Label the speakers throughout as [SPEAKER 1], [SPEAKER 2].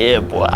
[SPEAKER 1] Yeah, boy.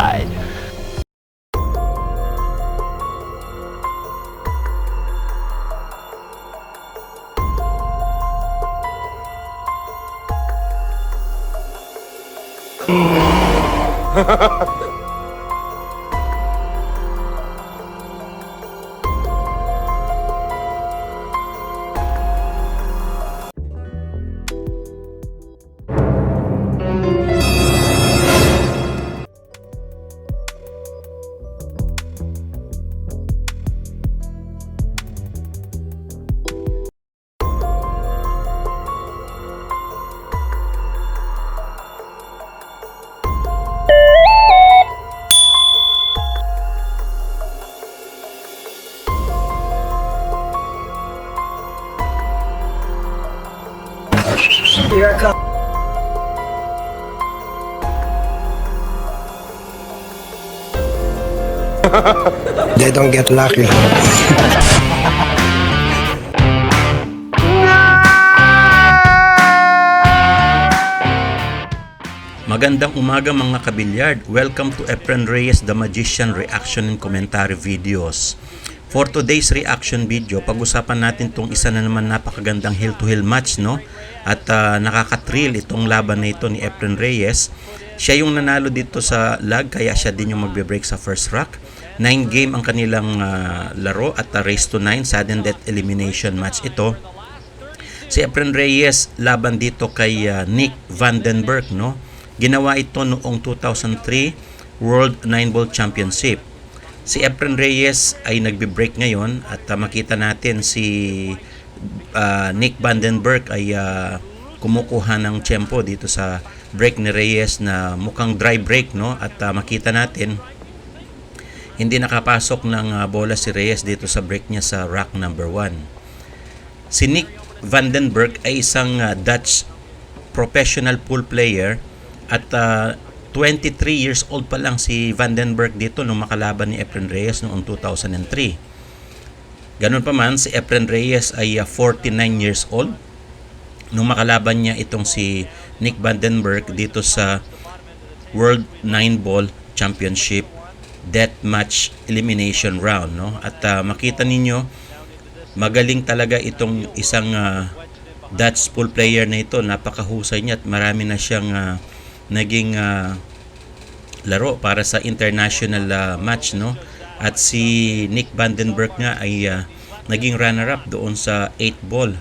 [SPEAKER 2] Here I come.
[SPEAKER 3] They don't get lucky.
[SPEAKER 4] Magandang umaga mga kabilyard. Welcome to Efren Reyes the Magician reaction and commentary videos. For today's reaction video, pag-usapan natin tong isa na naman napakagandang heel-to-heel match, no? At nakaka-thrill itong laban na ito ni Efren Reyes. Siya yung nanalo dito sa lag, kaya siya din yung magbe-break sa first rack. 9 game ang kanilang laro at race to 9, sudden death elimination match ito. Si Efren Reyes laban dito kay Nick Van Den Berg, no? Ginawa ito noong 2003 World 9-Ball Championship. Si Efren Reyes ay nagbe-break ngayon at makita natin si Nick Van Den Berg ay kumukuha ng tempo dito sa break ni Reyes na mukhang dry break, no? At makita natin hindi nakapasok ng bola si Reyes dito sa break niya sa rack number 1. Si Nick Van Den Berg ay isang Dutch professional pool player at 23 years old pa lang si Van Den Berg dito nung makalaban ni Efren Reyes noong 2003. Ganun pa man, si Efren Reyes ay 49 years old nung makalaban niya itong si Nick Van Den Berg dito sa World 9-Ball Championship Death Match Elimination Round, no? At makita ninyo, magaling talaga itong isang Dutch pool player na ito. Napakahusay niya at marami na siyang naging laro para sa international match, no? At si Nick Van Den Berg nga ay naging runner-up doon sa 8-ball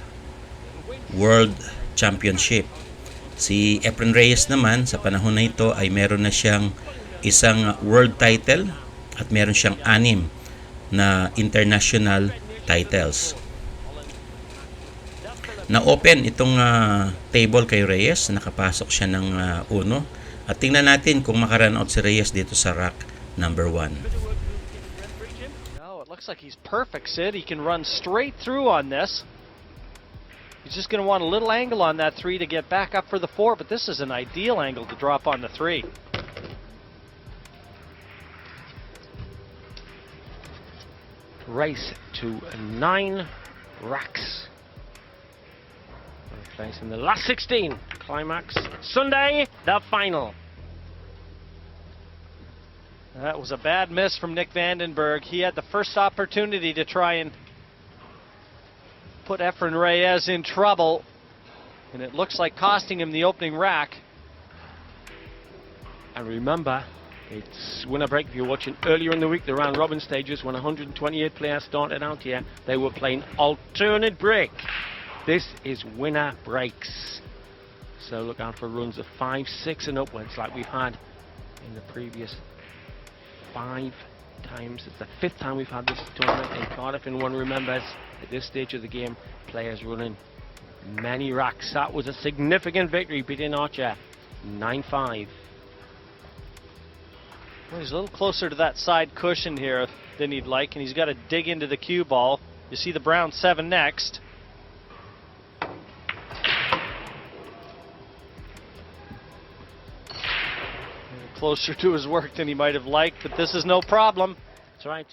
[SPEAKER 4] World Championship. Si Efren Reyes naman sa panahon na ito ay meron na siyang isang world title at meron siyang 6 na international titles. Na-open itong table kay Reyes, nakapasok siya ng 1. At tingnan natin kung makarun out si Reyes dito sa rack number 1.
[SPEAKER 5] No, it looks like he's perfect, Sid. He can run straight through on this. He's just going to want a little angle on that 3 to get back up for the 4, but this is an ideal angle to drop on the 3.
[SPEAKER 1] Race to 9 racks. Place in the last 16. Climax Sunday, the final.
[SPEAKER 5] That was a bad miss from Nick Van Den Berg. He had the first opportunity to try and put Efren Reyes in trouble, and it looks like costing him the opening rack.
[SPEAKER 1] And remember, it's winner break. If you're watching earlier in the week, the round robin stages, when 128 players started out here, they were playing alternate break. This is winner breaks. So look out for runs of 5, 6 and upwards like we've had in the previous 5 times. It's the 5th time we've had this tournament in Cardiff, and one remembers at this stage of the game, players running many racks. That was a significant victory, beating Archer 9-5.
[SPEAKER 5] Well, he's a little closer to that side cushion here than he'd like, and he's got to dig into the cue ball. You see the brown 7 next. Closer to his work than he might have liked, but this is no problem.
[SPEAKER 1] That's right.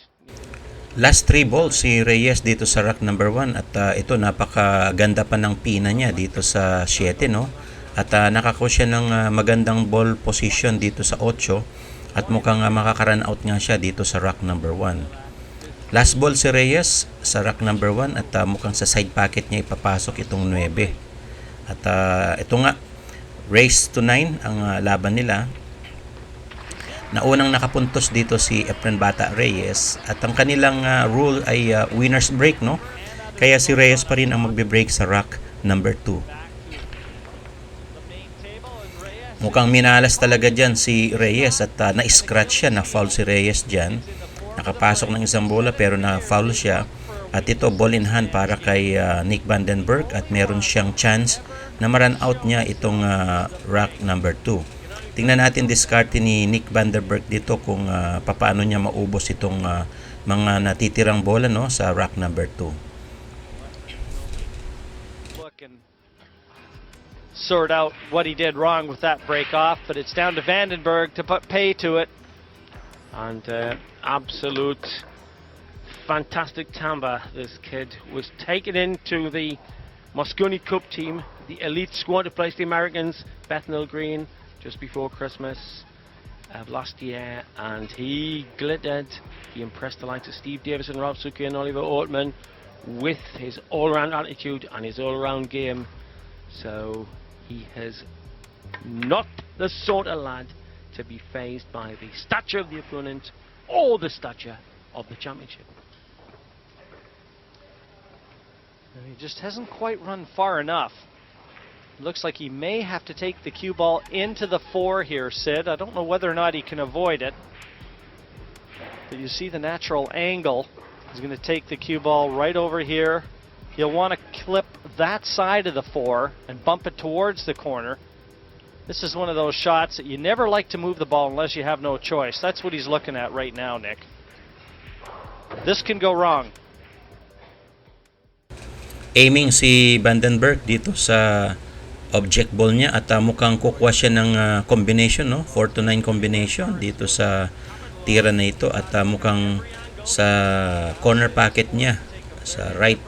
[SPEAKER 4] Last 3 balls si Reyes dito sa rack number 1 at ito napakaganda pa ng pina niya dito sa 7, no? At nakakuha siya ng magandang ball position dito sa 8 At mukhang makaka-run out nga siya dito sa rack number 1. Last ball si Reyes sa rack number 1 at mukhang sa side pocket niya ipapasok itong 9. At ito nga, race to 9 ang laban nila. Naunang nakapuntos dito si Efren Bata Reyes at ang kanilang rule ay winner's break, no? Kaya si Reyes pa rin ang magbe-break sa rack number 2. Mukhang minalas talaga dyan si Reyes at na-scratch siya, na-foul si Reyes dyan. Nakapasok ng isang bola pero na-foul siya. At ito, ball in hand para kay Nick van den Berg at meron siyang chance na ma-run out niya itong rack number 2. Tingnan natin diskarte ni Nick van den Berg dito kung paano niya maubos itong mga natitirang bola, no, sa rack number 2.
[SPEAKER 5] Sort out what he did wrong with that break off, but it's down to van den Berg to pay to it.
[SPEAKER 1] And absolute fantastic timbre. This kid was taken into the Moscone Cup team, the elite squad to place the Americans, Bethnal Green, just before Christmas of last year, and he glittered. He impressed the likes of Steve Davison, Rob Suki and Oliver Ortman with his all-round attitude and his all-round game. So he is not the sort of lad to be fazed by the stature of the opponent or the stature of the championship.
[SPEAKER 5] He just hasn't quite run far enough. Looks like he may have to take the cue ball into the 4 here, Sid. I don't know whether or not he can avoid it. But you see the natural angle. He's going to take the cue ball right over here. He'll want to clip that side of the 4 and bump it towards the corner. This is one of those shots that you never like to move the ball unless you have no choice. That's what he's looking at right now, Nick. This can go wrong.
[SPEAKER 4] Aiming si van den Berg dito sa object ball niya at mukhang kukuha siya ng combination, no? 4 to 9 combination dito sa tira na ito at mukhang sa corner pocket niya, sa right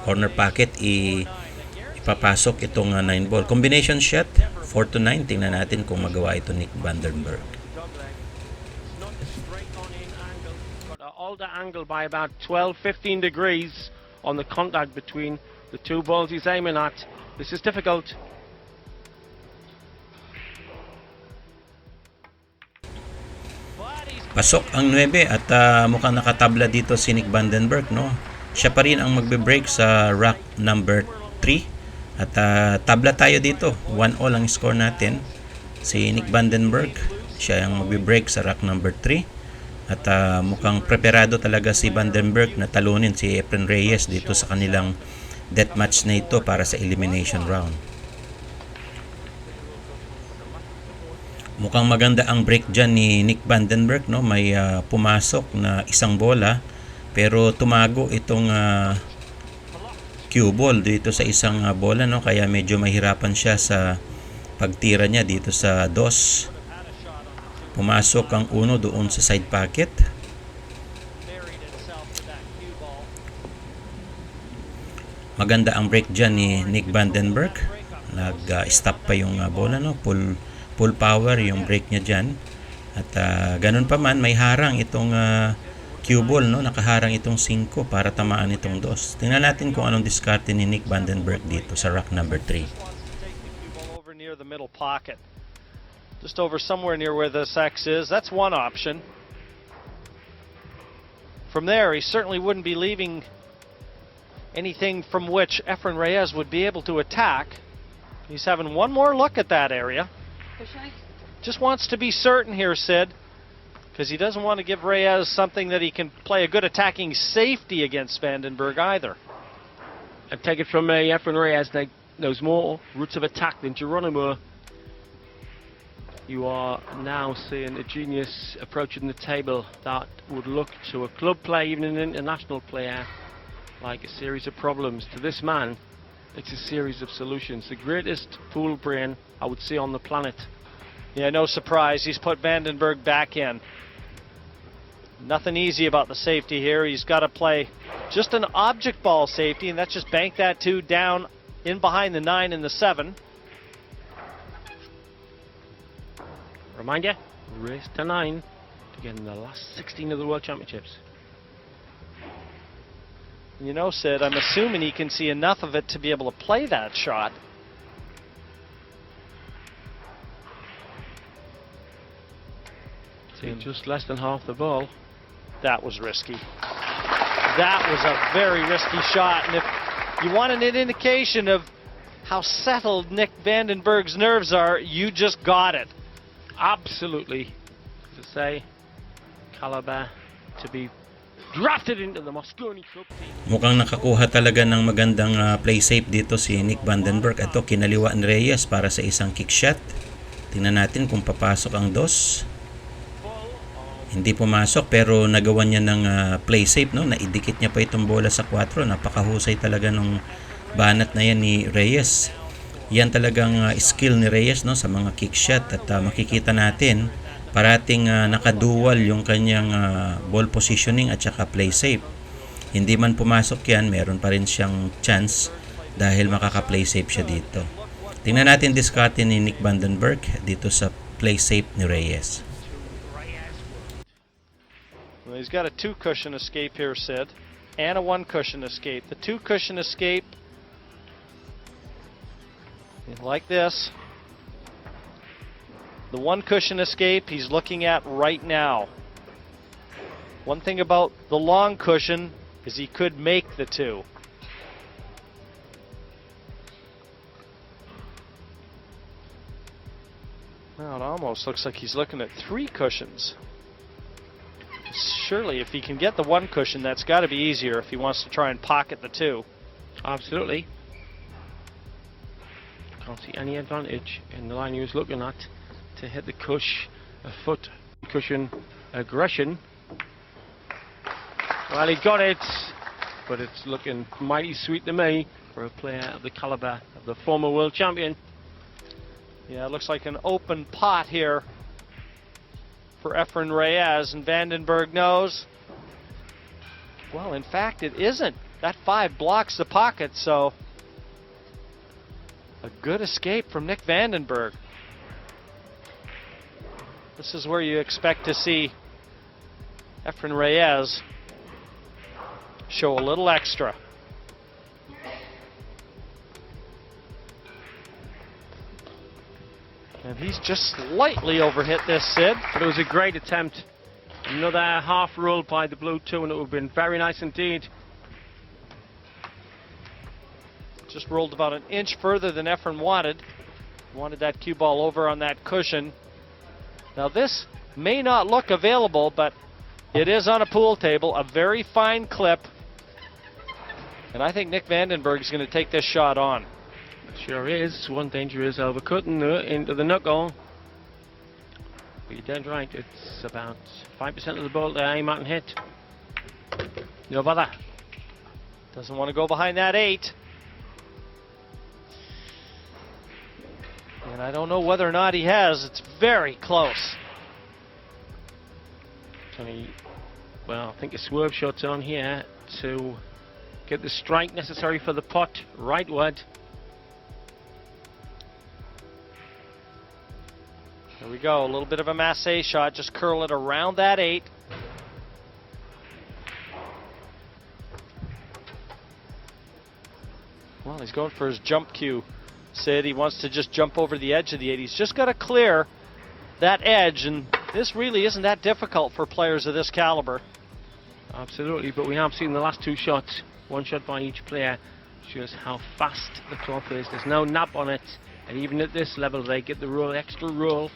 [SPEAKER 4] corner pocket ipapasok itong 9 ball. Combination shot, 4 to 9. Tingnan natin kung magawa ito Nick van den Berg.
[SPEAKER 1] Alter angle by about 12-15 degrees on the contact between the two balls he's aiming at. This is difficult.
[SPEAKER 4] Pasok ang 9 at mukhang nakatabla dito si Nick van den Berg, no? Siya pa rin ang magbe-break sa rack number 3 at tabla tayo dito. 1-all ang score natin. Si Nick van den Berg, siya ang magbe-break sa rack number 3 at mukhang preparado talaga si van den Berg na talunin si Efren Reyes dito sa kanilang deathmatch na ito para sa elimination round. Mukhang maganda ang break dyan ni Nick van den Berg, no? May pumasok na isang bola pero tumago itong cue ball dito sa isang bola, no? Kaya medyo mahirapan siya sa pagtira niya dito sa 2. Pumasok ang 1 doon sa side pocket. Maganda ang break dyan ni Nick van den Berg. Nag-stop pa yung bola, no? Full power yung break niya dyan. At ganun pa man, may harang itong cue ball, no? Nakaharang itong 5 para tamaan itong 2. Tingnan natin kung anong diskarte ni Nick van den Berg dito sa rack number 3.
[SPEAKER 5] Over near the middle pocket. Just over somewhere near where this X is. That's one option. From there, he certainly wouldn't be leaving anything from which Efren Reyes would be able to attack. He's having one more look at that area. Just wants to be certain here, Sid, because he doesn't want to give Reyes something that he can play a good attacking safety against van den Berg either.
[SPEAKER 1] I take it from Efren Reyes, knows more routes of attack than Geronimo. You are now seeing a genius approaching the table that would look to a club player, even an international player, like a series of problems. To this man, it's a series of solutions. The greatest pool brain I would see on the planet.
[SPEAKER 5] Yeah, no surprise. He's put van den Berg back in. Nothing easy about the safety here. He's got to play just an object ball safety, and that's just bank that 2 down in behind the 9 and the 7.
[SPEAKER 1] Remind you, race to 9. Again, the last 16 of the World Championships.
[SPEAKER 5] You know, Sid, I'm assuming he can see enough of it to be able to play that shot.
[SPEAKER 1] See, just less than half the ball.
[SPEAKER 5] That was risky. That was a very risky shot. And if you wanted an indication of how settled Nick Vandenberg's nerves are, you just got it.
[SPEAKER 1] Absolutely. To say, caliber to be drafted into the Mosconi Club team.
[SPEAKER 4] Mukhang nakakuha talaga ng magandang play safe dito si Nick Vandenberg. Ito, kinaliwa ni Reyes para sa isang kick shot. Tingnan natin kung papasok ang dos. Hindi pumasok pero nagawa niya ng play safe, no? Naidikit niya pa itong bola sa 4. Napakahusay talaga nung banat na yan ni Reyes. Yan talagang skill ni Reyes, no, sa mga kick shot, at makikita natin parating nakadual yung kanyang ball positioning at saka play safe. Hindi man pumasok yan, meron pa rin siyang chance dahil makaka-play safe siya dito. Tingnan natin diskarte ni Nick Vandenberg dito sa play safe ni Reyes.
[SPEAKER 5] Well, he's got a 2-cushion escape here, Sid, and a 1-cushion escape. The 2-cushion escape, like this. The 1-cushion escape he's looking at right now. One thing about the long cushion is he could make the 2. Now it almost looks like he's looking at 3 cushions. Surely if he can get the 1 cushion, that's got to be easier if he wants to try and pocket the 2.
[SPEAKER 1] Absolutely. Can't see any advantage in the line he was looking at to hit the a foot cushion aggression. Well, he got it, but it's looking mighty sweet to me for a player of the caliber of the former world champion.
[SPEAKER 5] Yeah, it looks like an open pot here for Efren Reyes, and Vandenberg knows. Well, in fact, it isn't. That 5 blocks the pocket, so a good escape from Nick Vandenberg. This is where you expect to see Efren Reyes show a little extra. And he's just slightly overhit this, Sid.
[SPEAKER 1] But it was a great attempt. Another half roll by the blue 2, and it would have been very nice indeed.
[SPEAKER 5] Just rolled about an inch further than Efren wanted. Wanted that cue ball over on that cushion. Now this may not look available, but it is on a pool table, a very fine clip. And I think Nick Vandenberg is going to take this shot on.
[SPEAKER 1] Sure is. One danger is overcutting into the knuckle. But you're dead right. It's about 5% of the ball to aim at and hit. No bother.
[SPEAKER 5] Doesn't want to go behind that 8. And I don't know whether or not he has. It's very close.
[SPEAKER 1] Well, I think a swerve shot's on here to get the strike necessary for the pot rightward.
[SPEAKER 5] There we go, a little bit of a masse shot, just curl it around that 8. Well, he's going for his jump cue, Sid. He wants to just jump over the edge of the 8. He's just got to clear that edge, and this really isn't that difficult for players of this caliber.
[SPEAKER 1] Absolutely, but we have seen the last 2 shots, 1 shot by each player, shows how fast the cloth is. There's no nap on it. And even at this level, they get the extra roll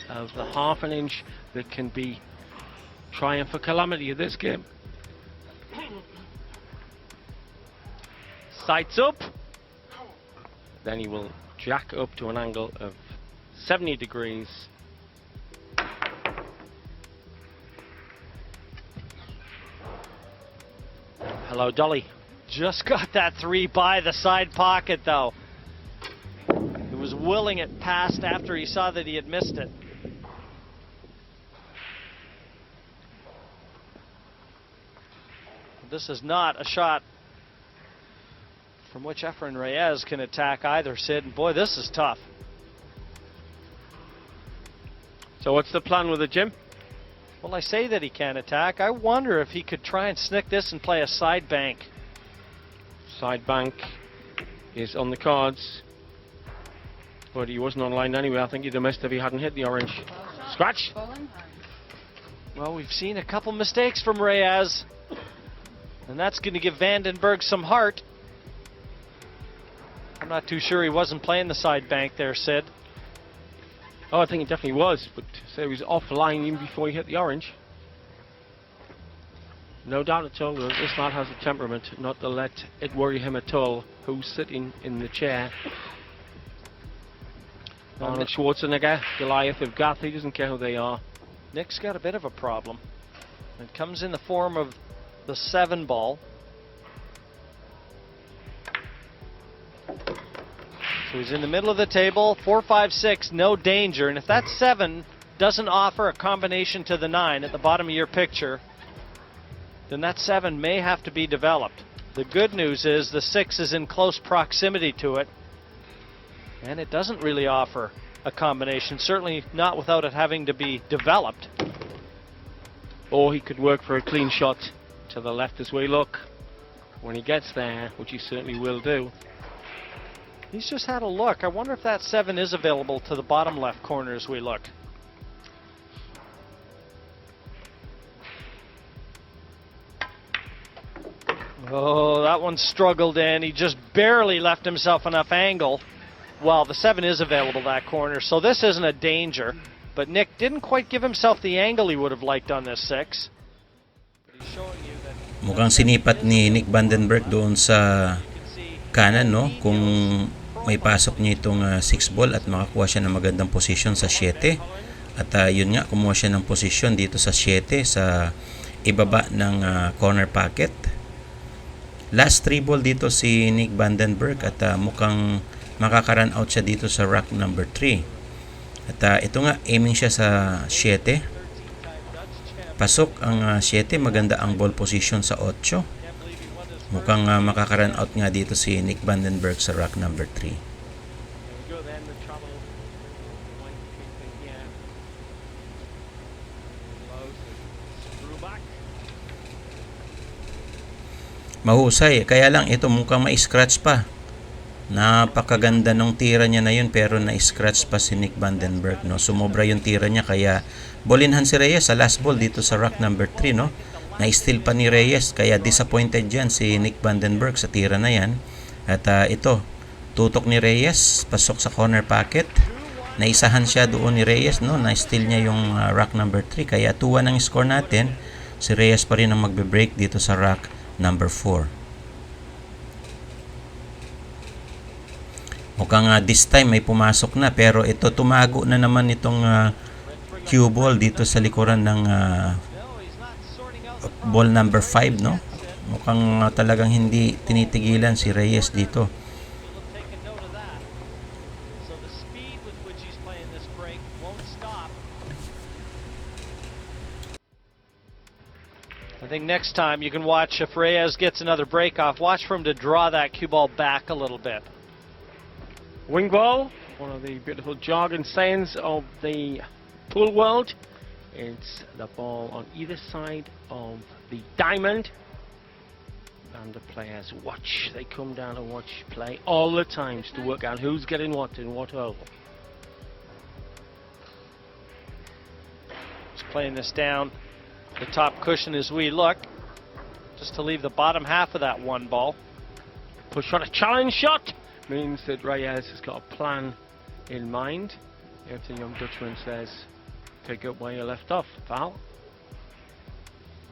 [SPEAKER 1] of the half an inch that can be triumph or calamity of this game. Sights up. Then he will jack up to an angle of 70 degrees. Hello, Dolly.
[SPEAKER 5] Just got that 3 by the side pocket, though. He was willing it past after he saw that he had missed it. This is not a shot from which Efren Reyes can attack either, Sid. And boy, this is tough.
[SPEAKER 1] So what's the plan with the Jim?
[SPEAKER 5] Well, I say that he can attack. I wonder if he could try and snick this and play a side bank.
[SPEAKER 1] Side bank is on the cards. But he wasn't online anyway. I think he'd have missed if he hadn't hit the orange. Scratch!
[SPEAKER 5] Well, we've seen a couple mistakes from Reyes. And that's going to give Van den Berg some heart. I'm not too sure he wasn't playing the side bank there, Sid.
[SPEAKER 1] Oh, I think it definitely was, but so he was offline even before he hit the orange. No doubt at all that this lad has a temperament not to let it worry him at all who's sitting in the chair. Arnold Schwarzenegger, Goliath of Gath, he doesn't care who they are.
[SPEAKER 5] Nick's got a bit of a problem. It comes in the form of the 7 ball. So he's in the middle of the table, 4, 5, 6, no danger. And if that 7 doesn't offer a combination to the 9 at the bottom of your picture, then that 7 may have to be developed. The good news is the 6 is in close proximity to it, and it doesn't really offer a combination, certainly not without it having to be developed.
[SPEAKER 1] Or he could work for a clean shot to the left as we look when he gets there, which he certainly will do.
[SPEAKER 5] He's just had a look. I wonder if that 7 is available to the bottom left corner as we look. Oh, that one struggled in. He just barely left himself enough angle. Well, the 7 is available that corner, so this isn't a danger. But Nick didn't quite give himself the angle he would have liked on this 6. But he's showing you that
[SPEAKER 4] Mukhang sinipat ni Nick Van den Berg doon sa kanan, no? Kung may pasok niya itong 6 ball at makakuha siya ng magandang posisyon sa 7. At yun nga, kumuha siya ng posisyon dito sa 7 sa ibaba ng corner pocket. Last 3 ball dito si Nick Van den Berg at mukhang makaka-run out siya dito sa rack number 3. At ito nga, aiming siya sa 7. Pasok ang 7, maganda ang ball position sa 8. Mukhang makaka-run out nga dito si Nick Van den Berg sa rack number 3. Mahusay, kaya lang ito mukhang ma-scratch pa. Napakaganda ng tira niya na yun pero na-scratch pa si Nick Van den Berg, no? Sumobra yung tira niya kaya bolinhan si Reyes sa last ball dito sa rack number 3, no? Na-steal pa ni Reyes kaya disappointed dyan si Nick Van den Berg sa tira na yan. At ito, tutok ni Reyes, pasok sa corner pocket. Naisahan siya doon ni Reyes, no? Na-steal niya yung rack number 3 kaya 2-1 ang score natin. Si Reyes pa rin ang magbe-break dito sa rack number 4. Mukhang this time may pumasok na pero ito tumago na naman itong cue ball dito sa likuran ng ball number 5, no? Mukhang talagang hindi tinitigilan si Reyes dito.
[SPEAKER 5] I think next time you can watch if Reyes gets another break off, watch for him to draw that cue ball back a little bit.
[SPEAKER 1] Wing ball, one of the beautiful jargon sayings of the pool world. It's the ball on either side of the diamond. And the players watch. They come down and watch play all the times to work out who's getting what in what hole.
[SPEAKER 5] Just playing this down the top cushion as we look, just to leave the bottom half of that 1 ball.
[SPEAKER 1] Push shot, a challenge shot, means that Reyes has got a plan in mind. If the young Dutchman says, pick up where you left off, foul.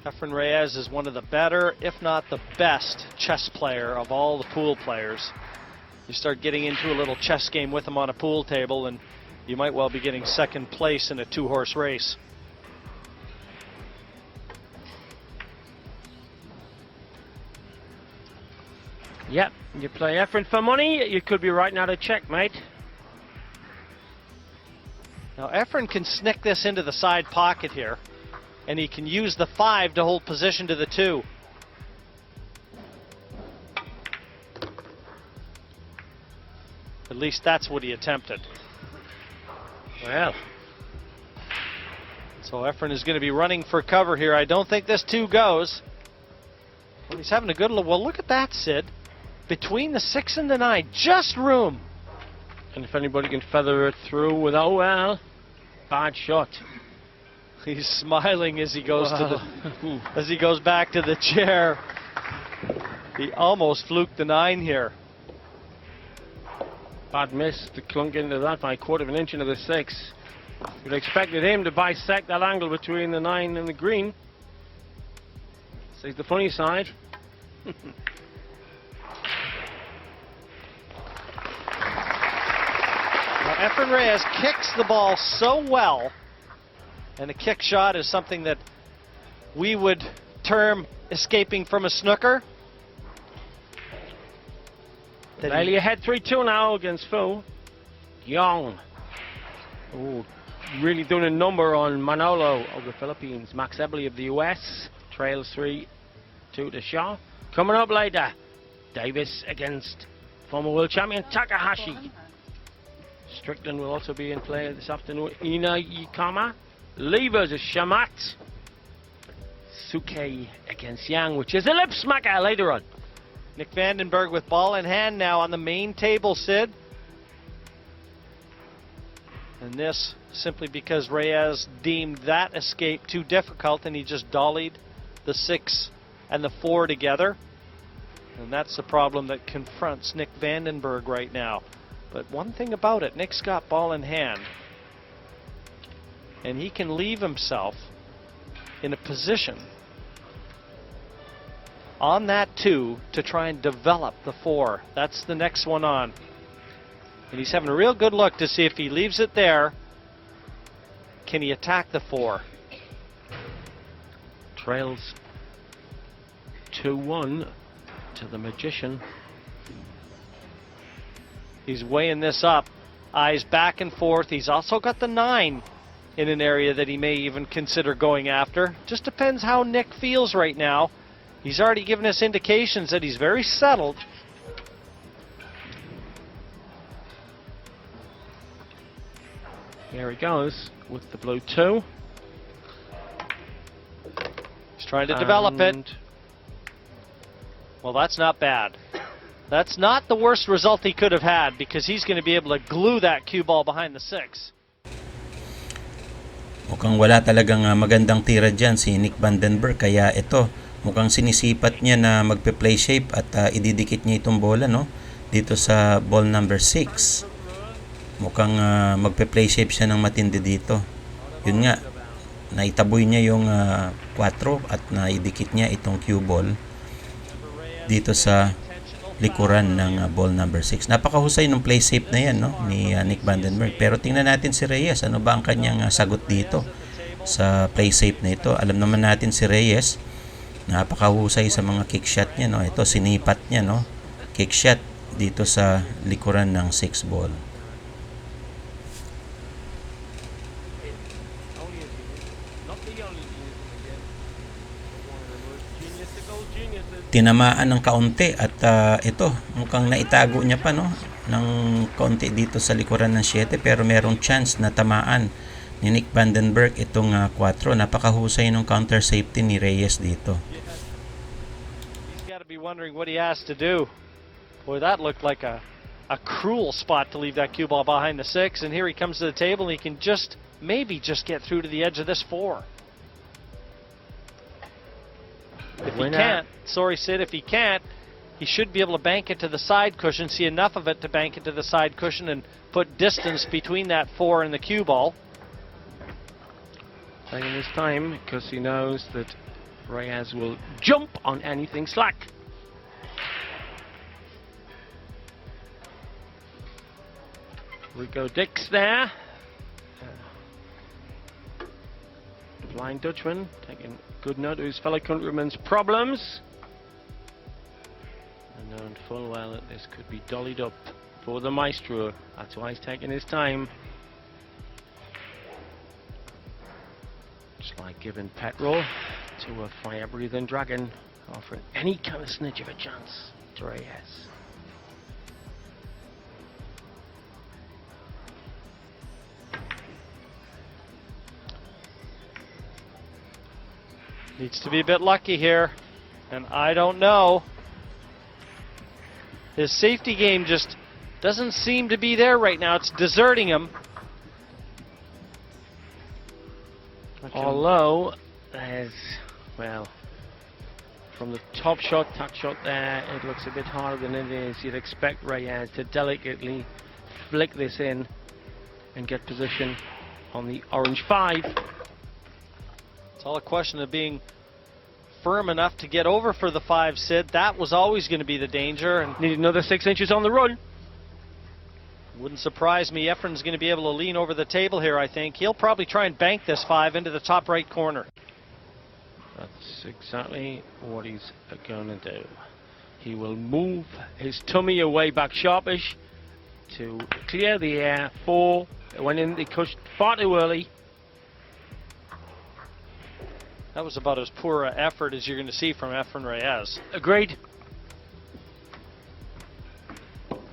[SPEAKER 5] Efren Reyes is one of the better, if not the best, chess player of all the pool players. You start getting into a little chess game with him on a pool table and you might well be getting second place in a 2-horse race.
[SPEAKER 1] Yep, you play Efren for money, you could be right now to checkmate.
[SPEAKER 5] Now Efren can snick this into the side pocket here, and he can use the 5 to hold position to the 2. At least that's what he attempted.
[SPEAKER 1] Well,
[SPEAKER 5] It's So Efren is going to be running for cover here. I don't think this 2 goes. Well, he's having a good look. Well, look at that, Sid. Between the 6 and the 9, just room.
[SPEAKER 1] And if anybody can feather it through without, well, bad shot.
[SPEAKER 5] He's smiling as he goes as he goes back to the chair. He almost fluked the 9 here.
[SPEAKER 1] Bad miss to clunk into that by a quarter of an inch into the 6. You'd expected him to bisect that angle between the 9 and the green. Says the funny side.
[SPEAKER 5] Now, Efren Reyes kicks the ball so well, and a kick shot is something that we would term escaping from a snooker.
[SPEAKER 1] Bailey ahead 3-2 now against Fu. Young. Oh, really doing a number on Manolo of the Philippines. Max Ebley of the US trails 3-2 to Shaw. Coming up later, Davis against former world champion Takahashi. Strickland will also be in play this afternoon. Ina Yikama. Levers a Shamat. Suke against Yang, which is a lip smacker later on.
[SPEAKER 5] Nick Vandenberg with ball in hand now on the main table, Sid. And this simply because Reyes deemed that escape too difficult and he just dollied the 6 and the 4 together. And that's the problem that confronts Nick Vandenberg right now. But one thing about it, Nick's got ball in hand. And he can leave himself in a position on that 2 to try and develop the 4. That's the next one on. And he's having a real good look to see if he leaves it there, can he attack the 4?
[SPEAKER 1] Trails 2-1 to the Magician.
[SPEAKER 5] He's weighing this up. Eyes back and forth. He's also got the 9 in an area that he may even consider going after. Just depends how Nick feels right now. He's already given us indications that he's very settled.
[SPEAKER 1] Here he goes with the blue 2.
[SPEAKER 5] He's trying to develop it. Well, that's not bad. That's not the worst result he could have had because he's going to be able to glue that cue ball behind the 6.
[SPEAKER 4] Mukhang wala talagang magandang tira dyan si Nick Vandenberg, kaya ito mukhang sinisipat niya na magpe-play shape at ididikit niya itong bola, no? Dito sa ball number 6. Mukhang magpe-play shape siya ng matindi dito. Yun nga, naitaboy niya yung 4 at naidikit niya itong cue ball dito sa likuran ng ball number 6. Napakahusay ng play shape na yan, no? Ni Nick Vandenberg. Pero tingnan natin si Reyes. Ano ba ang kanyang sagot dito sa play shape na ito? Alam naman natin si Reyes, napakahusay sa mga kick shot niya, no? Ito sinipat niya, no? Kick shot dito sa likuran ng 6 ball. Tinamaan ng kaunti at ito mukhang naitago niya pa, no, ng kaunti dito sa likuran ng 7, pero merong chance na tamaan ni Nick Vandenberg itong 4. Napakahusay ng counter safety ni Reyes dito.
[SPEAKER 5] He's got to be wondering what he has to do. Boy, that looked like a cruel spot to leave that cue ball behind the 6, and here he comes to the table and he can just maybe just get through to the edge of this 4. If he can't, sorry Sid, if he can't, he should be able to bank it to the side cushion, see enough of it to bank it to the side cushion and put distance between that 4 and the cue ball.
[SPEAKER 1] Taking his time because he knows that Reyes will jump on anything slack. Rico Dix there. Blind Dutchman taking good note of his fellow countrymen's problems. And knowing full well that this could be dollied up for the maestro. That's why he's taking his time. Just like giving petrol to a fire-breathing dragon, offering any kind of snitch of a chance to Reyes.
[SPEAKER 5] Needs to be a bit lucky here, and I don't know. His safety game just doesn't seem to be there right now. It's deserting him.
[SPEAKER 1] Although, there's, well, from the top shot, tuck shot there, it looks a bit harder than it is. You'd expect Reyes to delicately flick this in and get position on the orange 5.
[SPEAKER 5] It's all a question of being firm enough to get over for the 5, Sid. That was always going to be the danger. And
[SPEAKER 1] need another 6 inches on the run.
[SPEAKER 5] Wouldn't surprise me. Efren's going to be able to lean over the table here, I think. He'll probably try and bank this 5 into the top right corner.
[SPEAKER 1] That's exactly what he's going to do. He will move his tummy away back sharpish to clear the air. 4 went in the cush far too early.
[SPEAKER 5] That was about as poor an effort as you're going to see from Efren Reyes.
[SPEAKER 1] Agreed.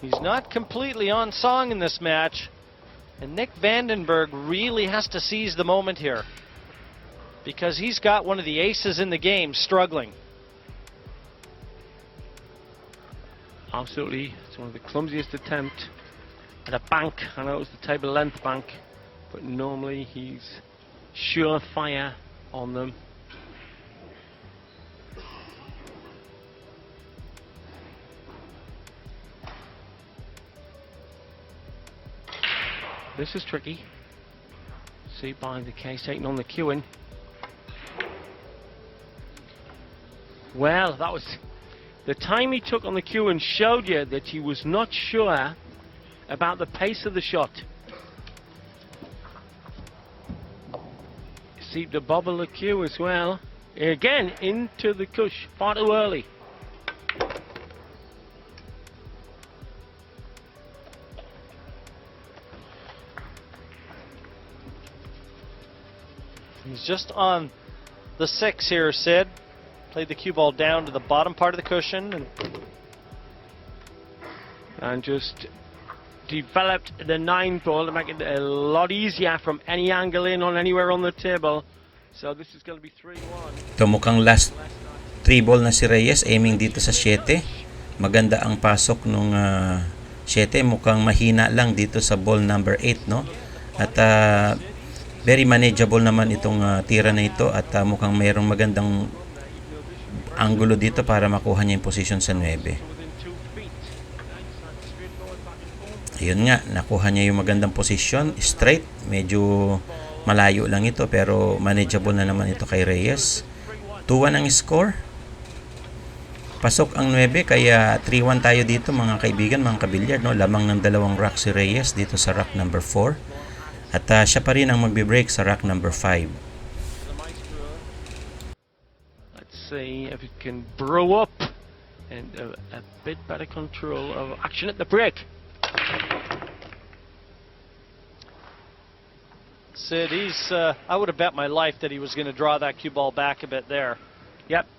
[SPEAKER 5] He's not completely on song in this match, and Nick Vandenberg really has to seize the moment here, because he's got one of the aces in the game struggling.
[SPEAKER 1] Absolutely. It's one of the clumsiest attempts at a bank. I know it was the table length bank, but normally he's surefire on them. This is tricky. See by the case taking on the queuing. Well, that was the time he took on the queuing showed you that he was not sure about the pace of the shot. See the bobble the cue as well. Again into the cush far too early.
[SPEAKER 5] He's just on the 6 here, Sid. Played the cue ball down to the bottom part of the cushion
[SPEAKER 1] and just developed the 9 ball to make it a lot easier from any angle in on anywhere on the table. So this is going to be 3-1.
[SPEAKER 4] Ito mukhang last 3 ball na si Reyes, aiming dito sa 7. Maganda ang pasok nung 7. Mukhang mahina lang dito sa ball number 8, no? At very manageable naman itong tira na ito, at mukhang mayroong magandang angulo dito para makuha niya yung position sa 9. Ayun nga, nakuha niya yung magandang position, straight. Medyo malayo lang ito pero manageable na naman ito kay Reyes. 2-1 ang score. Pasok ang 9, kaya 3-1 tayo dito mga kaibigan, mga kabilyard, no? Lamang ng 2 rack si Reyes dito sa rack number 4. At siya pa rin ang magbe-break sa rack number 5.
[SPEAKER 1] Let's see if it can brew up and a bit better control of action at the break.
[SPEAKER 5] Sid, he's I would have bet my life that he was going to draw that cue ball back a bit there.
[SPEAKER 1] Yep.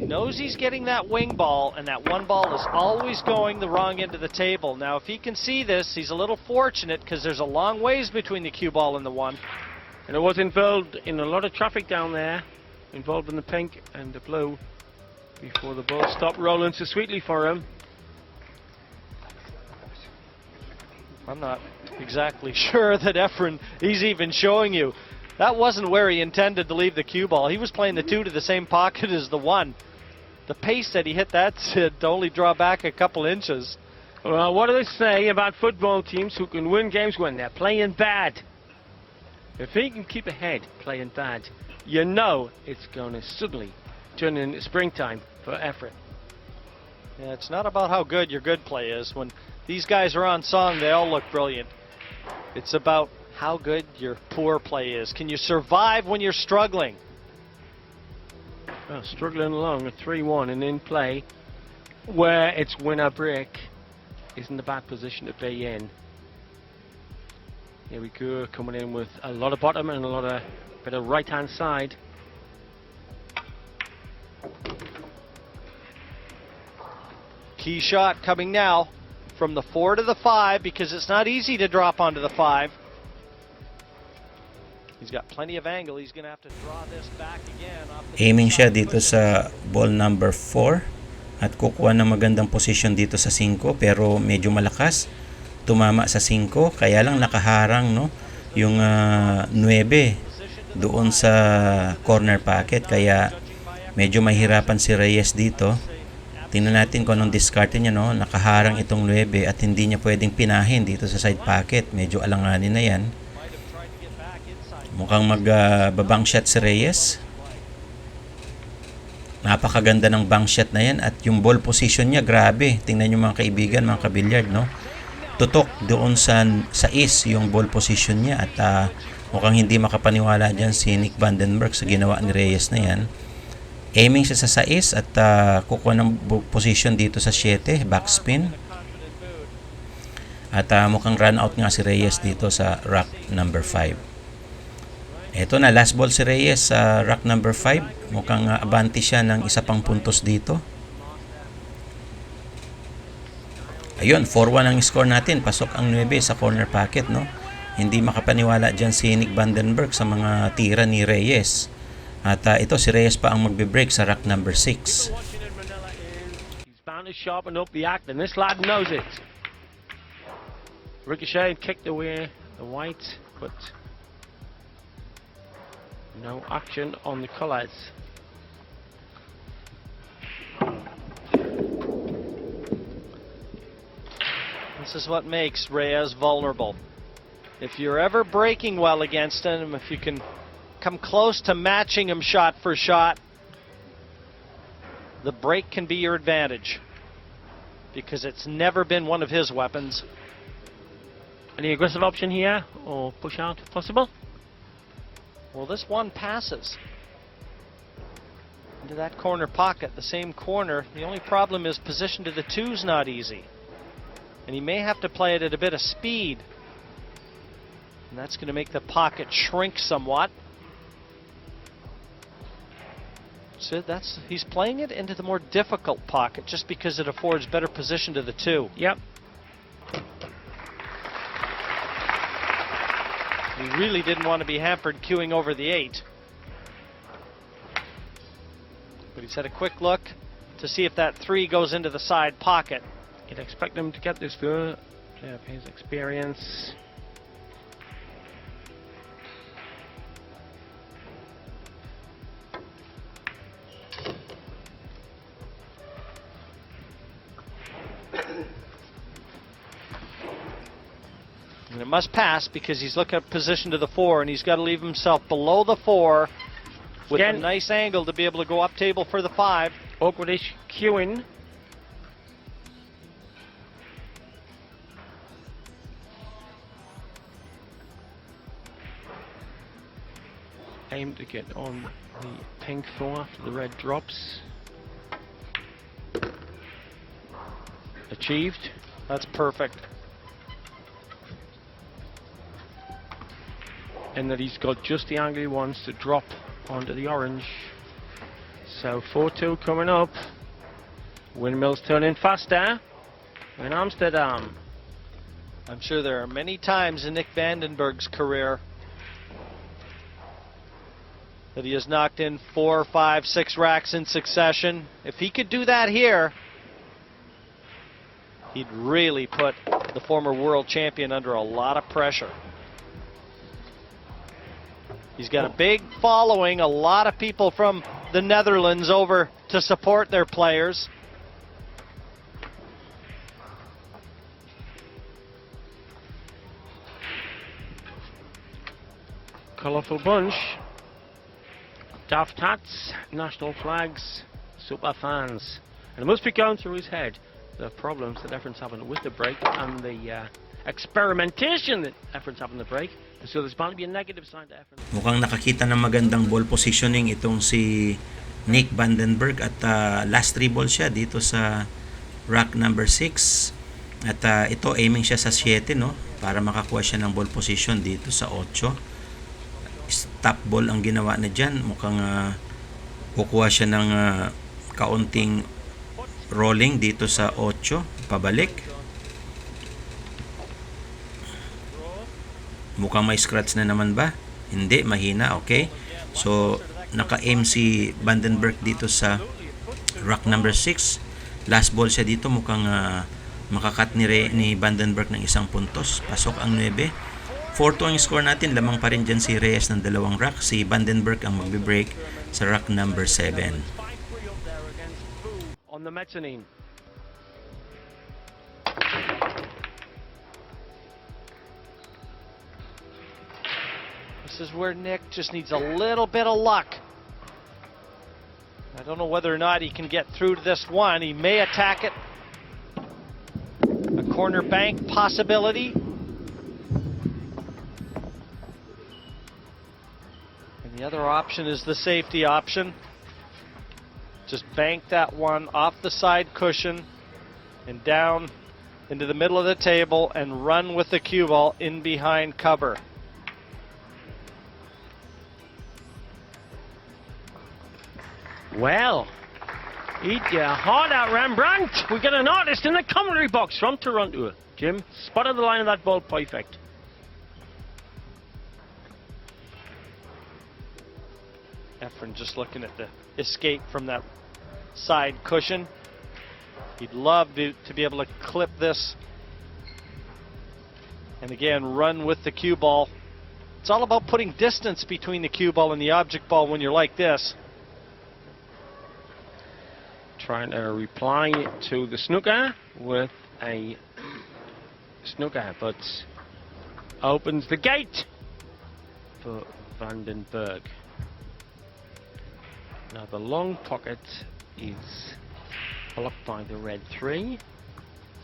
[SPEAKER 5] Knows he's getting that wing ball, and that one ball is always going the wrong end of the table. Now, if he can see this, he's a little fortunate because there's a long ways between the cue ball and the 1.
[SPEAKER 1] And it was involved in a lot of traffic down there, involved in the pink and the blue, before the ball stopped rolling so sweetly for him.
[SPEAKER 5] I'm not exactly sure that Efren, he's even showing you. That wasn't where he intended to leave the cue ball. He was playing the 2 to the same pocket as the 1. The pace that he hit that, Sid, to only draw back a couple inches.
[SPEAKER 1] Well, what do they say about football teams who can win games when they're playing bad? If he can keep ahead playing bad, you know it's going to suddenly turn into springtime for Efren.
[SPEAKER 5] Yeah, it's not about how good your good play is. When these guys are on song, they all look brilliant. It's about how good your poor play is. Can you survive when you're struggling?
[SPEAKER 1] Well, struggling along at 3-1 and in play, where it's winner break, isn't a bad position to be in. Here we go, coming in with a lot of bottom and a lot of bit of right hand side.
[SPEAKER 5] Key shot coming now from the 4 to the 5, because it's not easy to drop onto the 5. He's got plenty of angle. He's going to have to draw this back again. Off the
[SPEAKER 4] Aiming siya
[SPEAKER 5] side
[SPEAKER 4] dito
[SPEAKER 5] cushion.
[SPEAKER 4] sa ball number 4 at kukuha ng magandang position dito sa 5 pero medyo malakas. Tumama sa 5 kaya lang nakaharang no yung 9 doon sa corner pocket kaya medyo mahirapan si Reyes dito. Tingnan natin kung anong discard niya no. Nakaharang itong 9 at hindi niya pwedeng pinahin dito sa side pocket. Medyo alanganin na yan. Mukhang magbabang shot si Reyes. Napakaganda ng bank shot na yan at yung ball position niya grabe. Tingnan niyo mga kaibigan, mga kabilyard no. Tutok doon sa is yung ball position niya at mukhang hindi makapaniwala dyan si Nick van den Berg sa ginawa ni Reyes na yan. Aiming siya sa 6 at kukuha ng position dito sa 7, backspin. At mukhang run out nga si Reyes dito sa rack number 5. Ito na, last ball si Reyes sa rack number 5. Mukhang abante siya ng isa pang puntos dito. Ayun, 4-1 ang score natin. Pasok ang 9 sa corner pocket, no? Hindi makapaniwala dyan si Nick van den Berg sa mga tira ni Reyes. At ito si Reyes pa ang magbe-break sa rack number 6.
[SPEAKER 1] He's bound to sharpen up the act, and this lad knows it. Ricochet kicked away the white, but no action on the colours.
[SPEAKER 5] This is what makes Reyes vulnerable. If you're ever breaking well against him, if you can come close to matching him shot for shot, the break can be your advantage because it's never been one of his weapons.
[SPEAKER 1] Any aggressive option here, or push out if possible?
[SPEAKER 5] Well, this one passes into that corner pocket, the same corner. The only problem is position to the 2's not easy. And he may have to play it at a bit of speed. And that's going to make the pocket shrink somewhat. So he's playing it into the more difficult pocket just because it affords better position to the 2.
[SPEAKER 1] Yep.
[SPEAKER 5] He really didn't want to be hampered queuing over the 8. But he's had a quick look to see if that 3 goes into the side pocket.
[SPEAKER 1] You'd expect him to get this through. Player of his experience.
[SPEAKER 5] And it must pass because he's looking at position to the 4 and he's got to leave himself below the 4 with
[SPEAKER 1] Again,
[SPEAKER 5] a nice angle to be able to go up table for the 5.
[SPEAKER 1] Awkwardish queuing. Aim to get on the pink 4 after the red drops. Achieved.
[SPEAKER 5] That's perfect.
[SPEAKER 1] And that he's got just the angle he wants to drop onto the orange. So 4-2 coming up. Windmills turning faster in Amsterdam.
[SPEAKER 5] I'm sure there are many times in Nick van den Berg's career that he has knocked in 4, 5, 6 racks in succession. If he could do that here, he'd really put the former world champion under a lot of pressure. He's got a big following, a lot of people from the Netherlands over to support their players.
[SPEAKER 1] Colourful bunch. Daft hats, national flags, super fans. And it must be going through his head the problems that Efren's having with the break and the experimentation that Efren's having the break. So there's bound to be a negative side to Efren.
[SPEAKER 4] Mukhang nakakita ng magandang ball positioning itong si Nick van den Berg at last 3 ball siya dito sa rack number 6. At ito aiming siya sa 7 no para makakuha siya ng ball position dito sa 8. Stop ball ang ginawa na dyan. Mukhang kukuha siya ng kaunting rolling dito sa 8 pabalik. Mukhang may scratch na naman ba? Hindi, mahina, okay? So, naka-aim si Vandenberg dito sa rack number 6. Last ball siya dito, mukhang makakat ni Vandenberg ng isang puntos. Pasok ang 9. 4-2 ang score natin. Lamang pa rin dyan si Reyes ng dalawang rack. Si Vandenberg ang magbe-break sa rack number 7.
[SPEAKER 1] On the mezzanine.
[SPEAKER 5] This is where Nick just needs a little bit of luck. I don't know whether or not he can get through to this one. He may attack it. A corner bank possibility. And the other option is the safety option. Just bank that one off the side cushion and down into the middle of the table and run with the cue ball in behind cover.
[SPEAKER 1] Well, eat your heart out, Rembrandt. We get an artist in the commentary box from Toronto. Jim, spotted the line of that ball perfect.
[SPEAKER 5] Efren just looking at the escape from that side cushion. He'd love to be able to clip this and again run with the cue ball. It's all about putting distance between the cue ball and the object ball when you're like this.
[SPEAKER 1] Trying to reply to the snooker with a snooker, but opens the gate for Vandenberg. Now the long pocket is blocked by the red 3,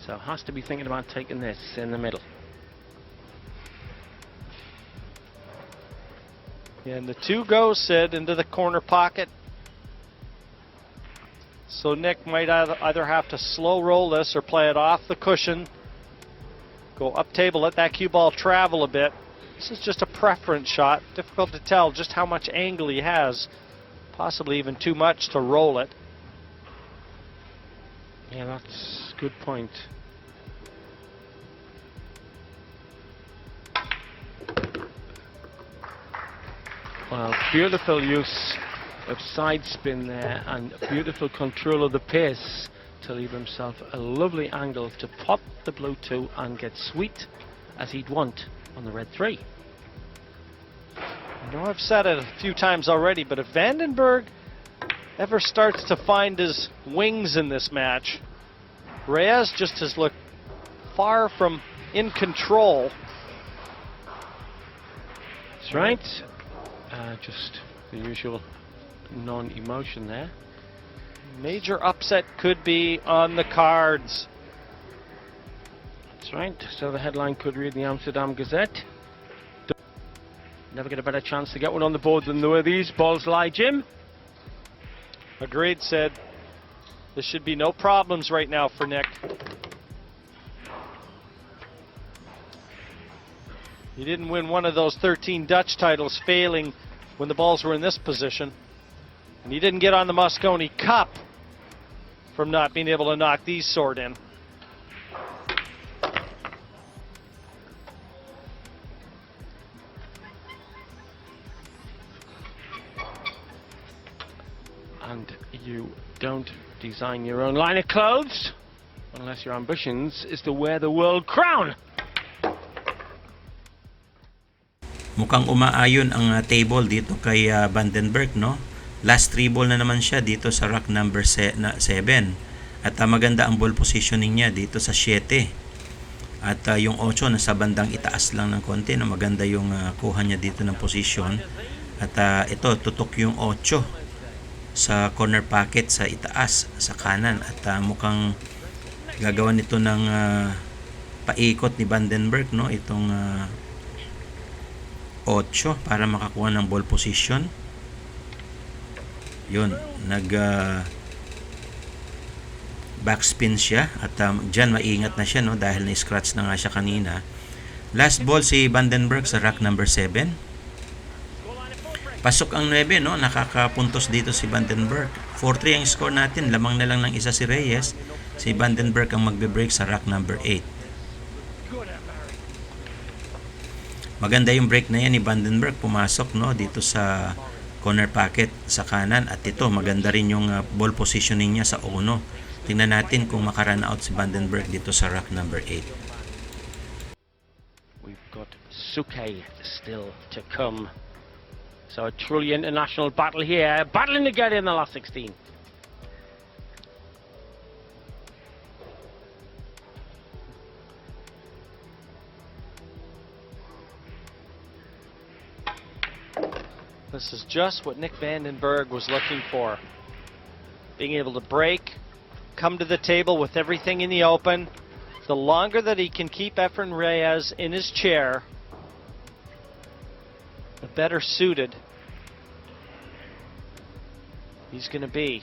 [SPEAKER 1] so has to be thinking about taking this in the middle.
[SPEAKER 5] And the 2 goes, Sid, into the corner pocket. So Nick might either have to slow roll this or play it off the cushion. Go up table, let that cue ball travel a bit. This is just a preference shot. Difficult to tell just how much angle he has. Possibly even too much to roll it.
[SPEAKER 1] Yeah, that's a good point. Well, beautiful use of side spin there and beautiful control of the pace to leave himself a lovely angle to pop the blue 2 and get sweet as he'd want on the red 3.
[SPEAKER 5] I know I've said it a few times already, but if Vandenberg ever starts to find his wings in this match, Reyes just has looked far from in control.
[SPEAKER 1] That's right. Just the usual non-emotion there.
[SPEAKER 5] Major upset could be on the cards.
[SPEAKER 1] That's right. So the headline could read the Amsterdam Gazette. Never get a better chance to get one on the board than the way these balls lie, Jim.
[SPEAKER 5] Agreed, Sid. There should be no problems right now for Nick. He didn't win one of those 13 Dutch titles failing when the balls were in this position. And he didn't get on the Mosconi Cup from not being able to knock these sort in.
[SPEAKER 1] And you don't design your own line of clothes unless your ambitions is to wear the world crown.
[SPEAKER 4] Mukhang umaayon ang table dito kay Vandenberg, no? Last 3 ball na naman siya dito sa rack number 7. At maganda ang ball positioning niya dito sa 7. At yung 8 nasa bandang itaas lang ng konti, no? Maganda yung kuha niya dito ng position. At ito, tutok yung 8 sa corner pocket sa itaas, sa kanan. At mukhang gagawa nito ng paikot ni Vandenberg, no? Itong 8 para makakuha ng ball position. Yun, backspin siya at dyan maingat na siya, no, dahil na-scratch na nga siya kanina. Last ball si Vandenberg sa rack number 7. Pasok ang 9, no, nakakapuntos dito si Vandenberg. 4-3 ang score natin, lamang na lang ng isa si Reyes. Si Vandenberg ang magbe-break sa rack number 8. Maganda yung break na yan ni Vandenberg, pumasok no dito sa corner pocket sa kanan, at ito maganda rin yung ball positioning niya sa uno. Tingnan natin kung maka-run out si Vandenberg dito sa rack number 8.
[SPEAKER 1] We've got Suke still to come. So a truly international battle here, battling to get in the last 16.
[SPEAKER 5] This is just what Nick Vandenberg was looking for. Being able to break, come to the table with everything in the open. The longer that he can keep Efren Reyes in his chair, the better suited he's going to be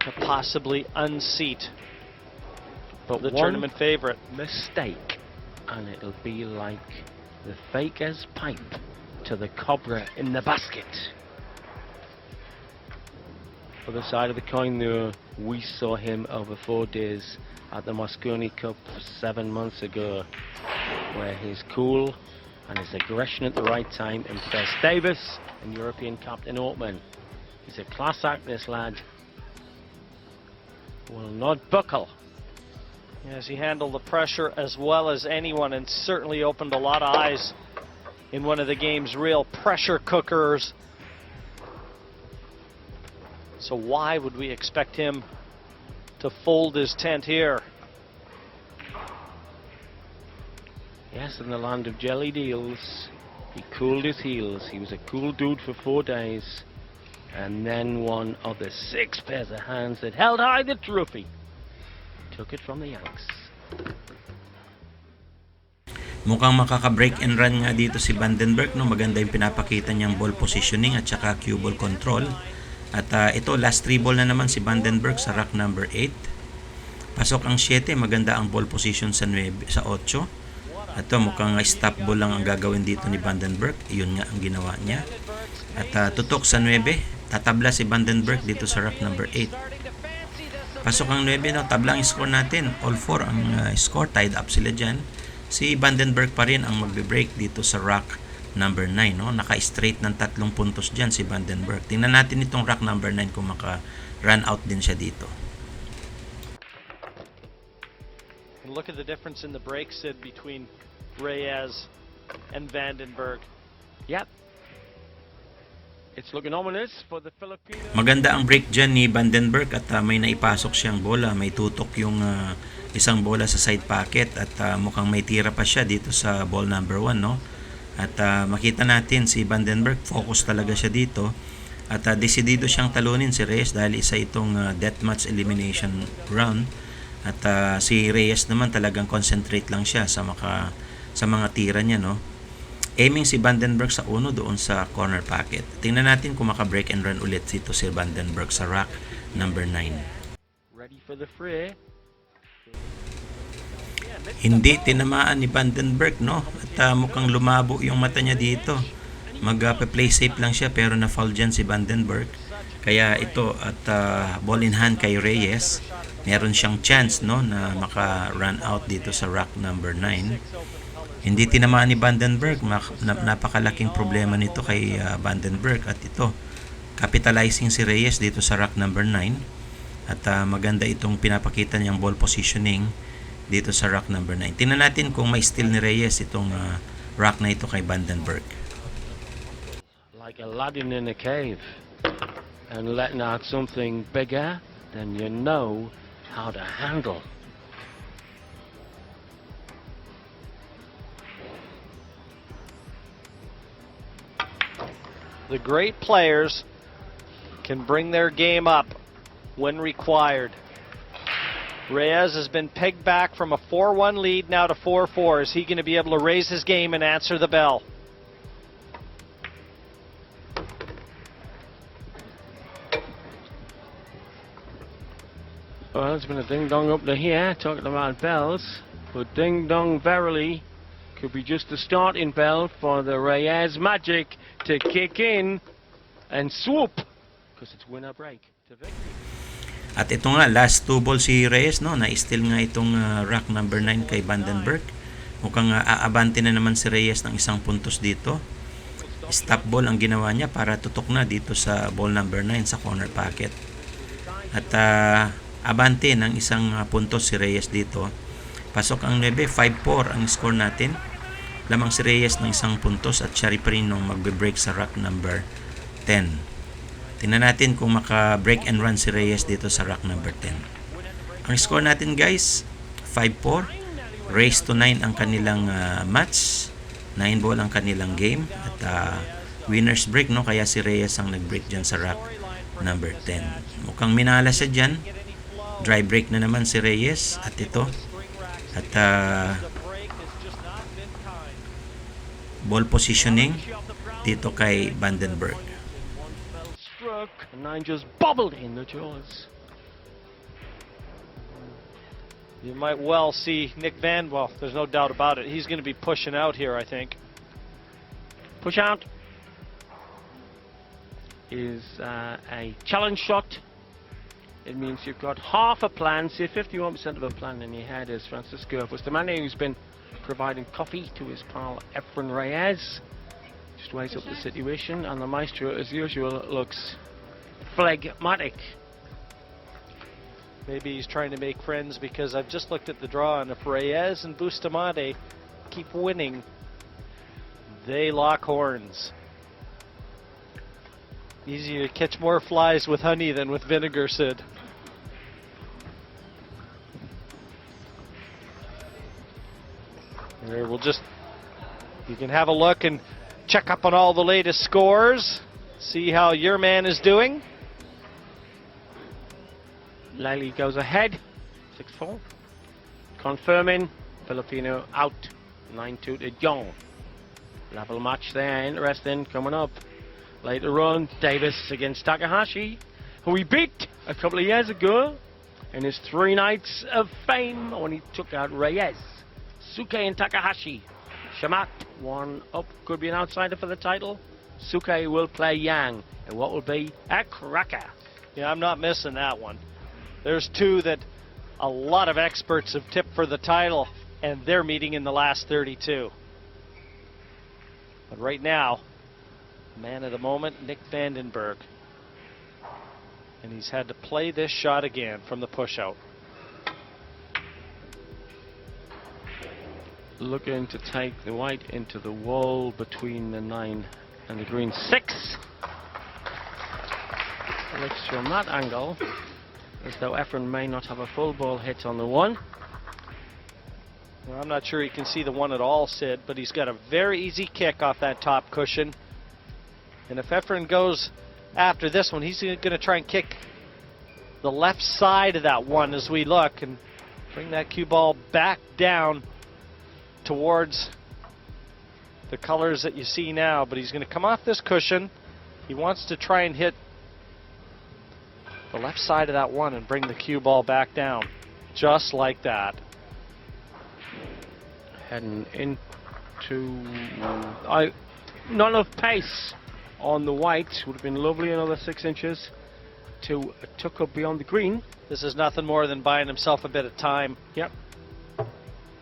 [SPEAKER 5] to possibly unseat the tournament favorite.
[SPEAKER 1] Mistake, and it'll be like the faker's pipe to the cobra in the basket. Other side of the coin though, we saw him over 4 days at the Mosconi Cup 7 months ago, where his cool and his aggression at the right time impressed Davis and European captain Oatman. He's a class act, this lad. Will not buckle.
[SPEAKER 5] Yes, he handled the pressure as well as anyone, and certainly opened a lot of eyes in one of the game's real pressure cookers. So why would we expect him to fold his tent here?
[SPEAKER 1] Yes, in the land of jelly deals, he cooled his heels. He was a cool dude for 4 days, and then one of the 6 pairs of hands that held high the trophy took it from the Yanks.
[SPEAKER 4] Mukhang makaka-break and run nga dito si Vandenberg, no? Maganda yung pinapakita niyang ball positioning at saka cue ball control. At ito, last 3 ball na naman si Vandenberg sa rack number 8. Pasok ang 7, maganda ang ball position sa 9, sa 8. At mukhang stop ball lang ang gagawin dito ni Vandenberg. Iyon nga ang ginawa niya. At tutok sa 9, tatabla si Vandenberg dito sa rack number 8. Pasok ang 9, no? Tabla ang score natin. All 4 ang score, tied up sila dyan. Si Vandenberg pa rin ang magbe-break dito sa rack number 9, no? Naka-straight ng 3 puntos dyan si Vandenberg. Tingnan natin itong rack number 9 kung maka-run out din siya dito.
[SPEAKER 5] Look at the difference in the break, Sid, between Reyes and Vandenberg.
[SPEAKER 1] Yep. It's looking ominous for the Filipino.
[SPEAKER 4] Maganda ang break dyan ni Vandenberg, at may naipasok siyang bola. May tutok yung isang bola sa side pocket, at mukhang may tira pa siya dito sa ball number 1, no? At makita natin si Vandenberg, focus talaga siya dito, at desidido siyang talunin si Reyes dahil isa itong deathmatch elimination round. At si Reyes naman talagang concentrate lang siya sa mga tira niya, no? Aiming si Vandenberg sa uno doon sa corner pocket. Tingnan natin kung maka-break and run ulit dito si Vandenberg sa rack number 9.
[SPEAKER 1] Ready for the fray.
[SPEAKER 4] Hindi tinamaan ni Vandenberg, no? At mukhang lumabo yung mata niya dito. Mag-play safe lang siya, pero na-foul dyan si Vandenberg. Kaya ito, at ball in hand kay Reyes, meron siyang chance, no, na maka-run out dito sa rack number 9. Hindi tinamaan ni Vandenberg. Napakalaking problema nito kay Vandenberg, at ito, capitalizing si Reyes dito sa rack number 9. At maganda itong pinapakita niyang ball positioning dito sa rack number 9. Tingnan natin kung may steal ni Reyes itong rack na ito kay Vandenberg.
[SPEAKER 1] Like Aladdin in a cave, and letting out something bigger than you know how to handle.
[SPEAKER 5] The great players can bring their game up when required. Reyes has been pegged back from a 4-1 lead now to 4-4. Is he going to be able to raise his game and answer the bell?
[SPEAKER 1] Well, there's been a ding-dong up to here, talking about bells, but ding-dong verily could be just the starting bell for the Reyes magic to kick in and swoop, because it's winner break to victory.
[SPEAKER 4] At ito nga, last 2 ball si Reyes, no? Na-steal nga itong rack number 9 kay Vandenberg. Mukhang aabante na naman si Reyes ng isang puntos dito. Stop ball ang ginawa niya para tutok na dito sa ball number 9 sa corner pocket. At abante ng isang puntos si Reyes dito. Pasok ang 9, 5-4 ang score natin. Lamang si Reyes ng isang puntos at siya rin nung magbe-break sa rack number 10. Tingnan natin kung maka-break and run si Reyes dito sa rack number 10. Ang score natin guys, 5-4. Race to 9 ang kanilang match. 9 ball ang kanilang game. At winner's break, no? Kaya si Reyes ang nag-break dyan sa rack number 10. Mukhang minala siya dyan. Dry break na naman si Reyes. At ito. At ball positioning dito kay Den Berg.
[SPEAKER 1] And 9 just bobbled in the jaws.
[SPEAKER 5] You might well see Nick well, there's no doubt about it. He's going to be pushing out here, I think.
[SPEAKER 1] Push out is a challenge shot. It means you've got half a plan, say 51% of a plan in your head, as Francisco Bustamante, who's been providing coffee to his pal Efren Reyes. Just weighs up the situation, and the maestro, as usual, looks phlegmatic.
[SPEAKER 5] Maybe he's trying to make friends, because I've just looked at the draw, and if Reyes and Bustamante keep winning, they lock horns. Easier to catch more flies with honey than with vinegar, Sid. There, you can have a look and check up on all the latest scores, see how your man is doing.
[SPEAKER 1] Lily goes ahead, 6-4. Confirming, Filipino out, 9-2 to Young. Level match there, interesting, coming up. Later on, Davis against Takahashi, who he beat a couple of years ago in his 3 nights of fame when he took out Reyes. Suke and Takahashi. Shamat, 1 up, could be an outsider for the title. Suke will play Yang in what will be a cracker.
[SPEAKER 5] Yeah, I'm not missing that one. There's 2 that a lot of experts have tipped for the title, and they're meeting in the last 32. But right now, man of the moment, Nick Den Berg. And he's had to play this shot again from the push out.
[SPEAKER 1] Looking to take the white into the wall between the 9 and the green 6. Looks from that angle as though Efren may not have a full ball hit on the 1.
[SPEAKER 5] Well, I'm not sure he can see the 1 at all, Sid, but he's got a very easy kick off that top cushion. And if Efren goes after this one, he's going to try and kick the left side of that 1 as we look and bring that cue ball back down towards the colors that you see now. But he's going to come off this cushion. He wants to try and hit the left side of that 1 and bring the cue ball back down, just like that.
[SPEAKER 1] Heading into not enough pace on the white. Would have been lovely, another 6 inches to tuck up beyond the green.
[SPEAKER 5] This is nothing more than buying himself a bit of time.
[SPEAKER 1] Yep.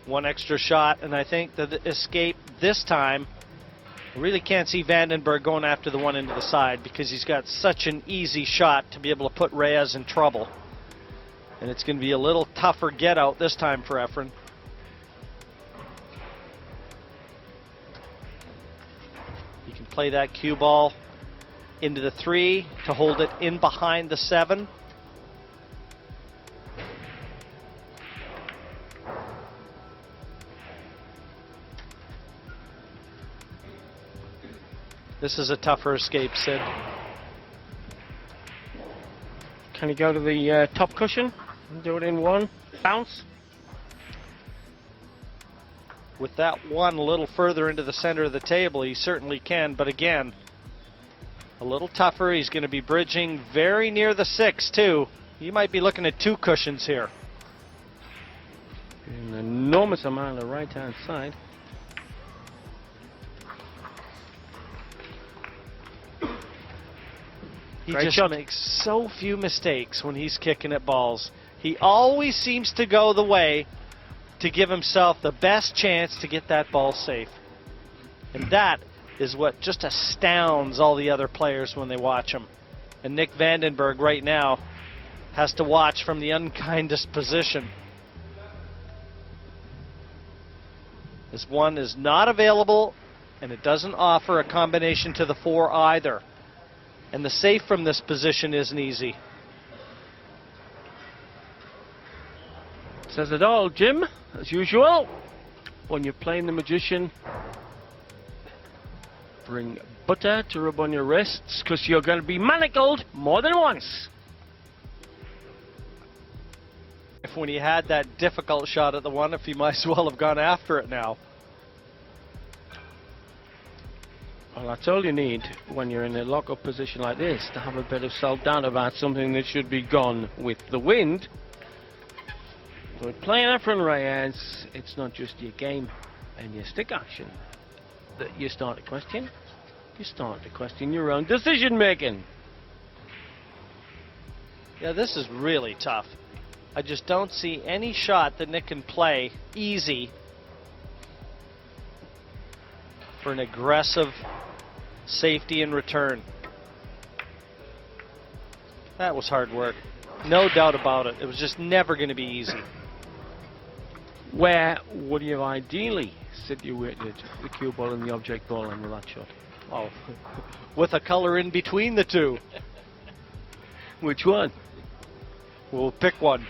[SPEAKER 5] 1 extra shot, and I think that the escape this time, I really can't see Den Berg going after the 1 into the side, because he's got such an easy shot to be able to put Reyes in trouble. And it's going to be a little tougher get out this time for Efren. You can play that cue ball into the 3 to hold it in behind the 7. This is a tougher escape, Sid.
[SPEAKER 1] Can he go to the top cushion and do it in 1 bounce?
[SPEAKER 5] With that 1 a little further into the center of the table, he certainly can, but again, a little tougher. He's going to be bridging very near the 6 too. You might be looking at 2 cushions here.
[SPEAKER 1] An enormous amount on the right hand side.
[SPEAKER 5] He
[SPEAKER 1] Great
[SPEAKER 5] just
[SPEAKER 1] shot.
[SPEAKER 5] makes so few mistakes when he's kicking at balls. He always seems to go the way to give himself the best chance to get that ball safe. And that is what just astounds all the other players when they watch him. And Nick Vandenberg right now has to watch from the unkindest position. This one is not available, and it doesn't offer a combination to the 4 either. And the safe from this position isn't easy.
[SPEAKER 1] Says it all, Jim, as usual. When you're playing the magician, bring butter to rub on your wrists, because you're going to be manacled more than once.
[SPEAKER 5] If when he had that difficult shot at the one, if he might as well have gone after it now.
[SPEAKER 1] Well, that's all you need when you're in a lock-up position like this, to have a bit of self-doubt about something that should be gone with the wind. But playing Efren Reyes, it's not just your game and your stick action that you start to question. You start to question your own decision-making.
[SPEAKER 5] Yeah, this is really tough. I just don't see any shot that Nick can play easy for an aggressive safety in return. That was hard work. No doubt about it. It was just never going to be easy.
[SPEAKER 1] Where would you have ideally situated the cue ball and the object ball in that shot?
[SPEAKER 5] Oh, with a color in between the two.
[SPEAKER 1] Which one?
[SPEAKER 5] We'll pick one.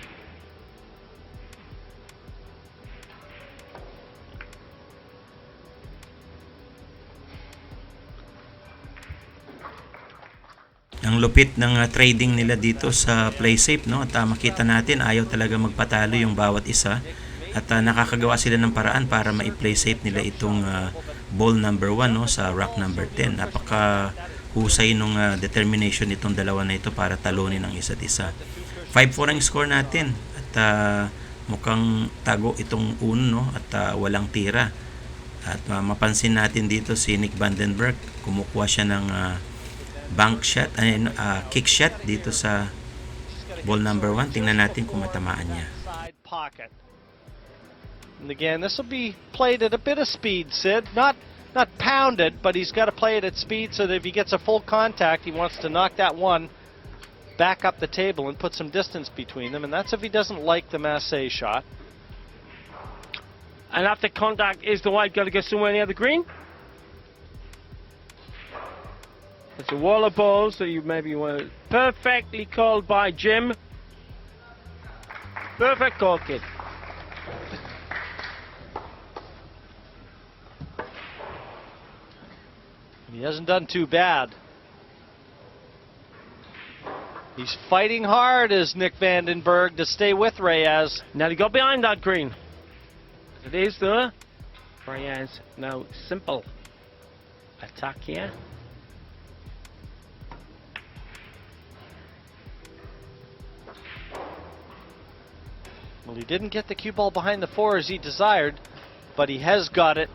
[SPEAKER 4] Ang lupit ng trading nila dito sa play safe, no? At makita natin ayaw talaga magpatalo yung bawat isa. At nakakagawa sila ng paraan para ma-play safe nila itong ball number 1, no, sa rack number 10. Napaka husay nung determination nitong dalawa na ito para talunin ang isa't isa. 5-4 ang score natin. At mukhang tago itong uno, no? At walang tira. At mapansin natin dito si Nick Vandenberg, kumukuha siya ng bank shot, kick shot dito sa ball number 1. Tingnan natin kung matamaan niya.
[SPEAKER 5] Side pocket. And again, this will be played at a bit of speed, Sid. Not pounded, but he's got to play it at speed so that if he gets a full contact, he wants to knock that one back up the table and put some distance between them. And that's if he doesn't like the masse shot.
[SPEAKER 1] And after contact, is the white got to get somewhere near the green? It's a wall of balls that you maybe were perfectly called by Jim. Perfect call, kid.
[SPEAKER 5] He hasn't done too bad. He's fighting hard as Nick Vandenberg to stay with Reyes.
[SPEAKER 1] Now he got behind that green. It is though. Reyes now simple attack here.
[SPEAKER 5] Well, he didn't get the cue ball behind the 4 as he desired, but he has got it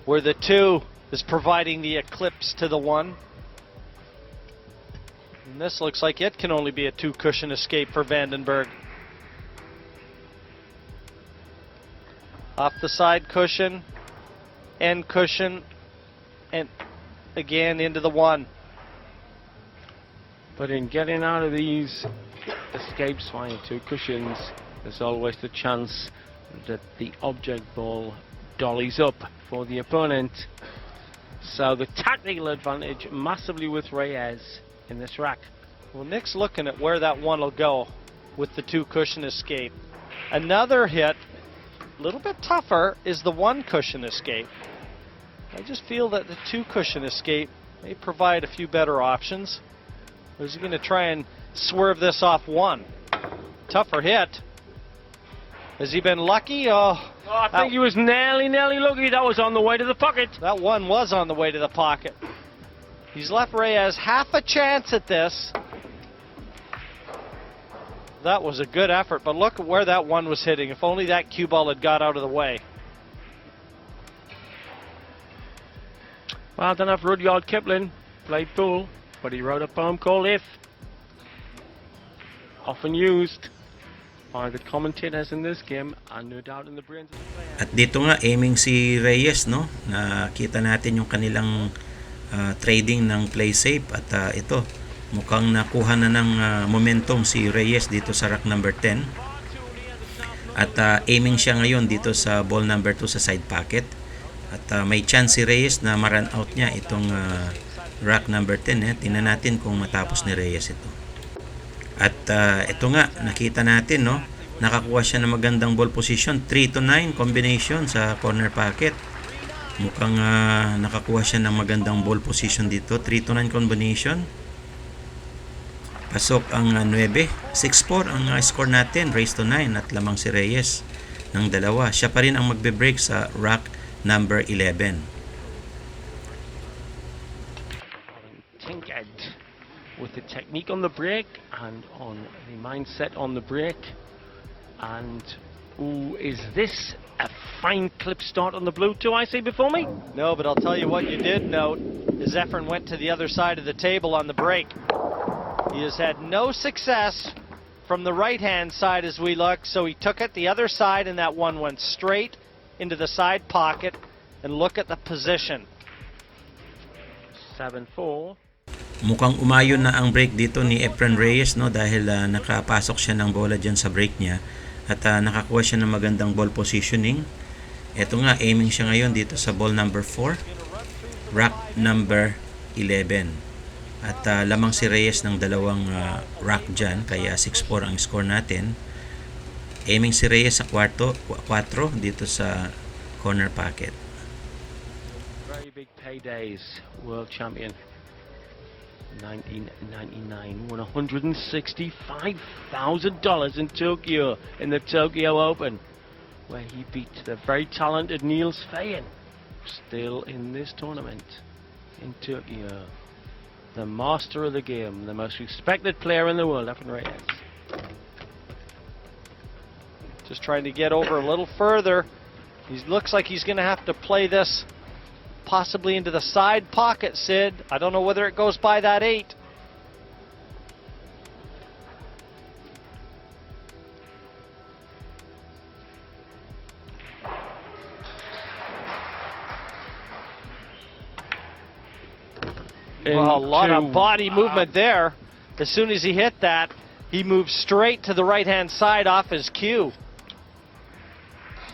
[SPEAKER 5] where the 2 is providing the eclipse to the 1. And this looks like it can only be a 2 cushion escape for Vandenberg. Off the side cushion, end cushion, and again into the 1.
[SPEAKER 1] But in getting out of these escapes via 2 cushions, there's always the chance that the object ball dollies up for the opponent. So the tactical advantage massively with Reyes in this rack.
[SPEAKER 5] Well, Nick's looking at where that 1 will go with the 2 cushion escape. Another hit, a little bit tougher, is the 1 cushion escape. I just feel that the 2 cushion escape may provide a few better options. Or is he going to try and swerve this off 1? Tougher hit. Has he been lucky?
[SPEAKER 1] I think he was nearly lucky. That was on the way to the pocket.
[SPEAKER 5] That 1 was on the way to the pocket. He's left Reyes half a chance at this. That was a good effort, but look at where that 1 was hitting. If only that cue ball had got out of the way.
[SPEAKER 1] Well, I don't know if Rudyard Kipling played pool, but he wrote a poem called If. Often used. by the commentators in this game, and no doubt in the brains of the players.
[SPEAKER 4] At dito nga, aiming si Reyes, no? Nakita natin yung kanilang trading ng play safe. At ito, mukhang nakuha na ng momentum si Reyes dito sa rack number 10. At aiming siya ngayon dito sa ball number 2 sa side pocket. At may chance si Reyes na ma-run out niya itong rack number 10. Tingnan natin kung matapos ni Reyes ito. At ito nga, nakita natin, no? Nakakuha siya ng magandang ball position. 3-9 combination sa corner pocket. Mukhang nakakuha siya ng magandang ball position dito. 3-9 combination. Pasok ang 9. 6-4 ang score natin. Raise to 9 at lamang si Reyes ng dalawa. Siya pa rin ang magbe-break sa rack number 11.
[SPEAKER 1] Tinkered with the technique on the break and on the mindset on the break. And is this a fine clip start on the blue too, I see before me?
[SPEAKER 5] No, but I'll tell you what you did note is Efren went to the other side of the table on the break. He has had no success from the right-hand side as we look, so he took it the other side, and that one went straight into the side pocket. And look at the position.
[SPEAKER 1] 7-4.
[SPEAKER 4] Mukhang umayon na ang break dito ni Efren Reyes, no, dahil nakapasok siya ng bola dyan sa break niya at nakakuha siya ng magandang ball positioning. Ito nga, aiming siya ngayon dito sa ball number 4, rack number 11. At lamang si Reyes ng dalawang rack dyan, kaya 6-4 ang score natin. Aiming si Reyes sa 4 dito sa corner pocket.
[SPEAKER 1] Very big paydays, world champion. 1999 won $165,000 in Tokyo in the Tokyo Open, where he beat the very talented Niels Feyen, still in this tournament in Tokyo. The master of the game, the most respected player in the world, Efren Reyes.
[SPEAKER 5] Just trying to get over a little further. He looks like he's going to have to play this possibly into the side pocket, Sid. I don't know whether it goes by that 8. Well, a lot of body movement there. As soon as he hit that, he moved straight to the right-hand side off his cue.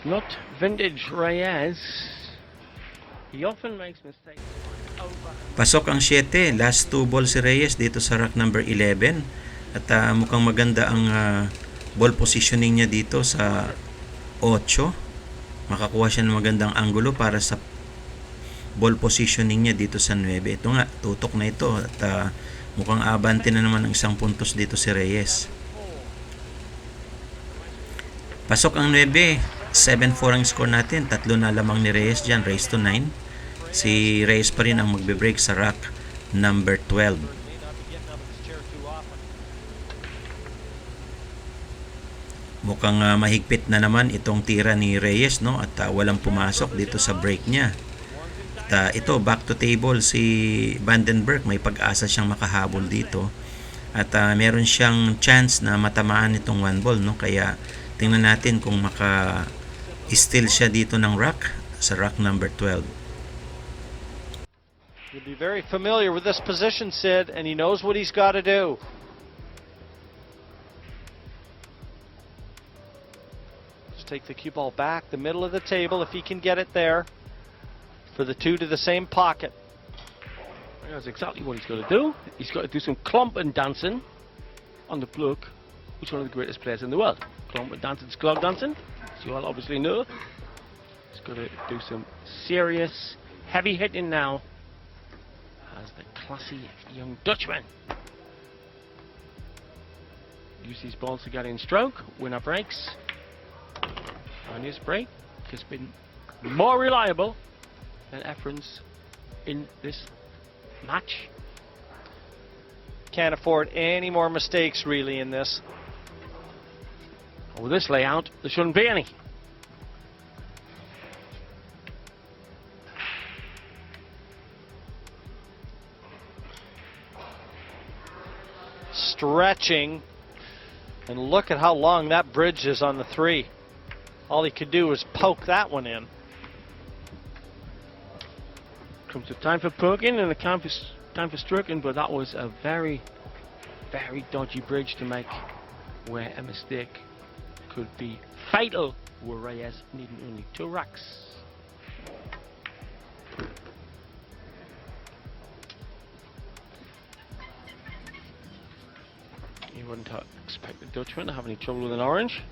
[SPEAKER 1] Not vintage Reyes. He often makes mistakes.
[SPEAKER 4] Pasok ang 7. Last 2 ball si Reyes dito sa rack number 11. At mukhang maganda ang ball positioning niya dito sa 8. Makakuha siya ng magandang angulo para sa ball positioning niya dito sa 9. Ito nga, tutok na ito. At mukhang abante na naman ng 1 puntos dito si Reyes. Pasok ang 9. 7-4 ang score natin. 3 na lamang ni Reyes dyan. Raise to 9. Si Reyes pa rin ang magbe-break sa rack number 12. Mukhang mahigpit na naman itong tira ni Reyes, no? At walang pumasok dito sa break niya. At ito, back to table si Den Berg. May pag-asa siyang makahabol dito. At meron siyang chance na matamaan itong 1 ball, no? Kaya tingnan natin kung maka-steal siya dito ng rack sa rack number 12.
[SPEAKER 5] He'll be very familiar with this position, Sid, and he knows what he's got to do. Just take the cue ball back the middle of the table if he can get it there for the 2 to the same pocket.
[SPEAKER 1] That's exactly what he's got to do. He's got to do some clump and dancing on the bloke, who's one of the greatest players in the world. Clump and dancing, clog dancing, as you all obviously know. He's got to do some serious, heavy hitting now as the classy young Dutchman. Use these balls to get in stroke, winner breaks. And his break has been more reliable than Efren's in this match.
[SPEAKER 5] Can't afford any more mistakes really in this.
[SPEAKER 1] With this layout, there shouldn't be any.
[SPEAKER 5] Stretching And look at how long that bridge is on the 3. All he could do was poke that one in.
[SPEAKER 1] Comes the time for poking and the time for stroking, but that was a very, very dodgy bridge to make, where a mistake could be fatal, with Reyes needing only 2 racks. You wouldn't expect the Dutchman to have any trouble with an orange.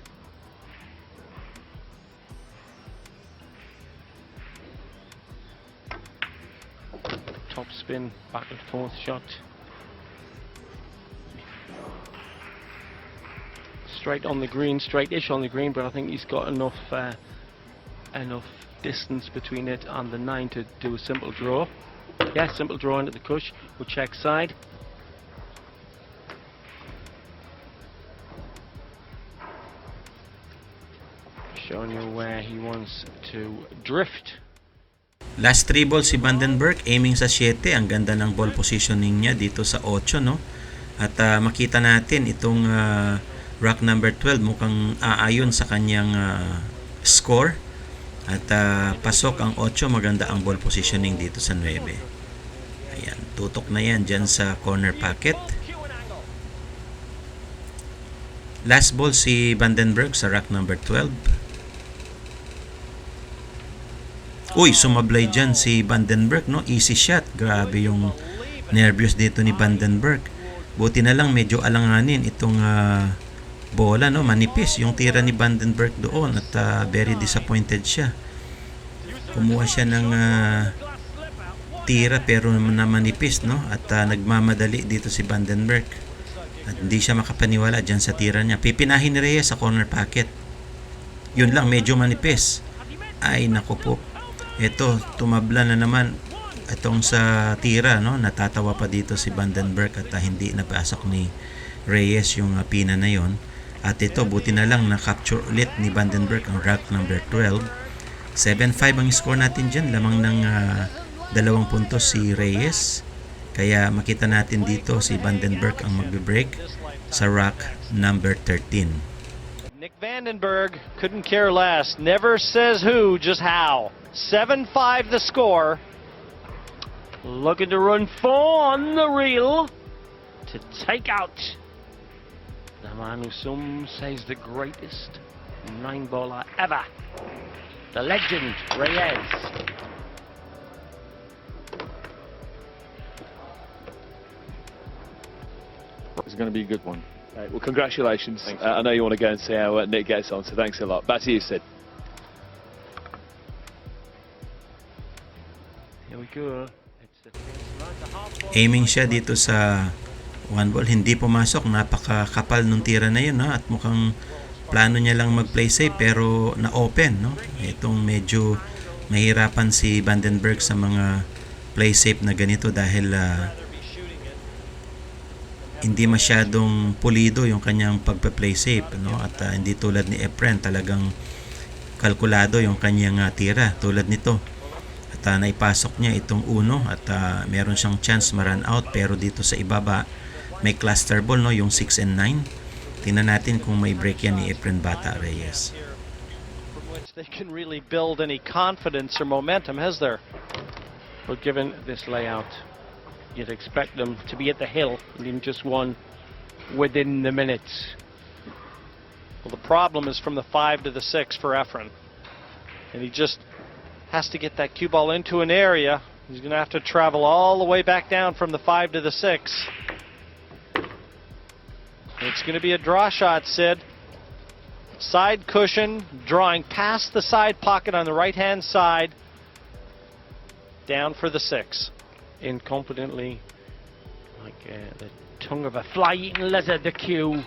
[SPEAKER 1] Top spin, back and forth shot. Straight on the green, straight-ish on the green, but I think he's got enough distance between it and the 9 to do a simple draw. Yeah, simple draw into the cush. We'll check side. Showing you where he wants to drift.
[SPEAKER 4] Last 3 balls si Van Berg, aiming sa 7. Ang ganda ng ball positioning niya dito sa 8, no? At makita natin itong rack number 12 mukhang aayon sa kanyang score. At pasok ang 8, maganda ang ball positioning dito sa 9. Ayan, tutok na yan dyan sa corner pocket. Last ball si Van Berg sa rack number 12. Uy, sumablay dyan si Van Berg, no? Easy shot. Grabe yung nervyos dito ni Van Berg. Buti na lang medyo alanganin itong bola, no? Manipis yung tira ni Van Berg doon at very disappointed siya. Kumuha siya ng tira pero na manipis, no? At nagmamadali dito si Van Berg. At hindi siya makapaniwala dyan sa tira niya. Pipinahin ni Reyes sa corner pocket. Yun lang, medyo manipis. Ay, naku po. Ito, tumabla na naman itong sa tira, no? Natatawa pa dito si Van Berg at hindi napasok ni Reyes yung pina na yon. At ito, buti na lang na-capture ulit ni Van Berg ang rack number 12. 7-5 ang score natin dyan. Lamang ng 2 puntos si Reyes. Kaya makita natin dito si Van Berg ang magbe-break sa rack number 13.
[SPEAKER 5] Nick Van Berg couldn't care less. Never says who, just how. 7-5 the score.
[SPEAKER 1] Looking to run 4 on the reel to take out the man who some says the greatest 9-baller ever, the legend Reyes.
[SPEAKER 2] It's going to be a good one. Well, congratulations. I know you want to go and see how Nick gets on, so thanks a lot. Back to you, Sid.
[SPEAKER 1] Here we go.
[SPEAKER 4] Aiming siya dito sa 1 ball. Hindi pumasok. Napakakapal nung tira na yun, no? At mukhang plano niya lang mag-play safe pero na-open, no? Itong medyo mahirapan si Van Berg sa mga play safe na ganito dahil hindi masyadong pulido yung kanyang pagpe-play safe, no? At hindi tulad ni Efren, talagang kalkulado yung kanyang tira tulad nito. At naipasok niya itong 1 at meron siyang chance ma-run out, pero dito sa ibaba may cluster ball, no? Yung 6 and 9. Tingnan natin kung may break yan ni Efren Bata Reyes.
[SPEAKER 5] From which they can really build any confidence or momentum, has there?
[SPEAKER 1] But given this layout, you'd expect them to be at the hill, leading just 1 within the minutes.
[SPEAKER 5] Well, the problem is from the 5 to the 6 for Efren. And he just has to get that cue ball into an area. He's going to have to travel all the way back down from the 5 to the 6. It's going to be a draw shot, Sid. Side cushion, drawing past the side pocket on the right-hand side. Down for the 6.
[SPEAKER 1] Incompetently, like the tongue of a fly-eating lizard, the cue,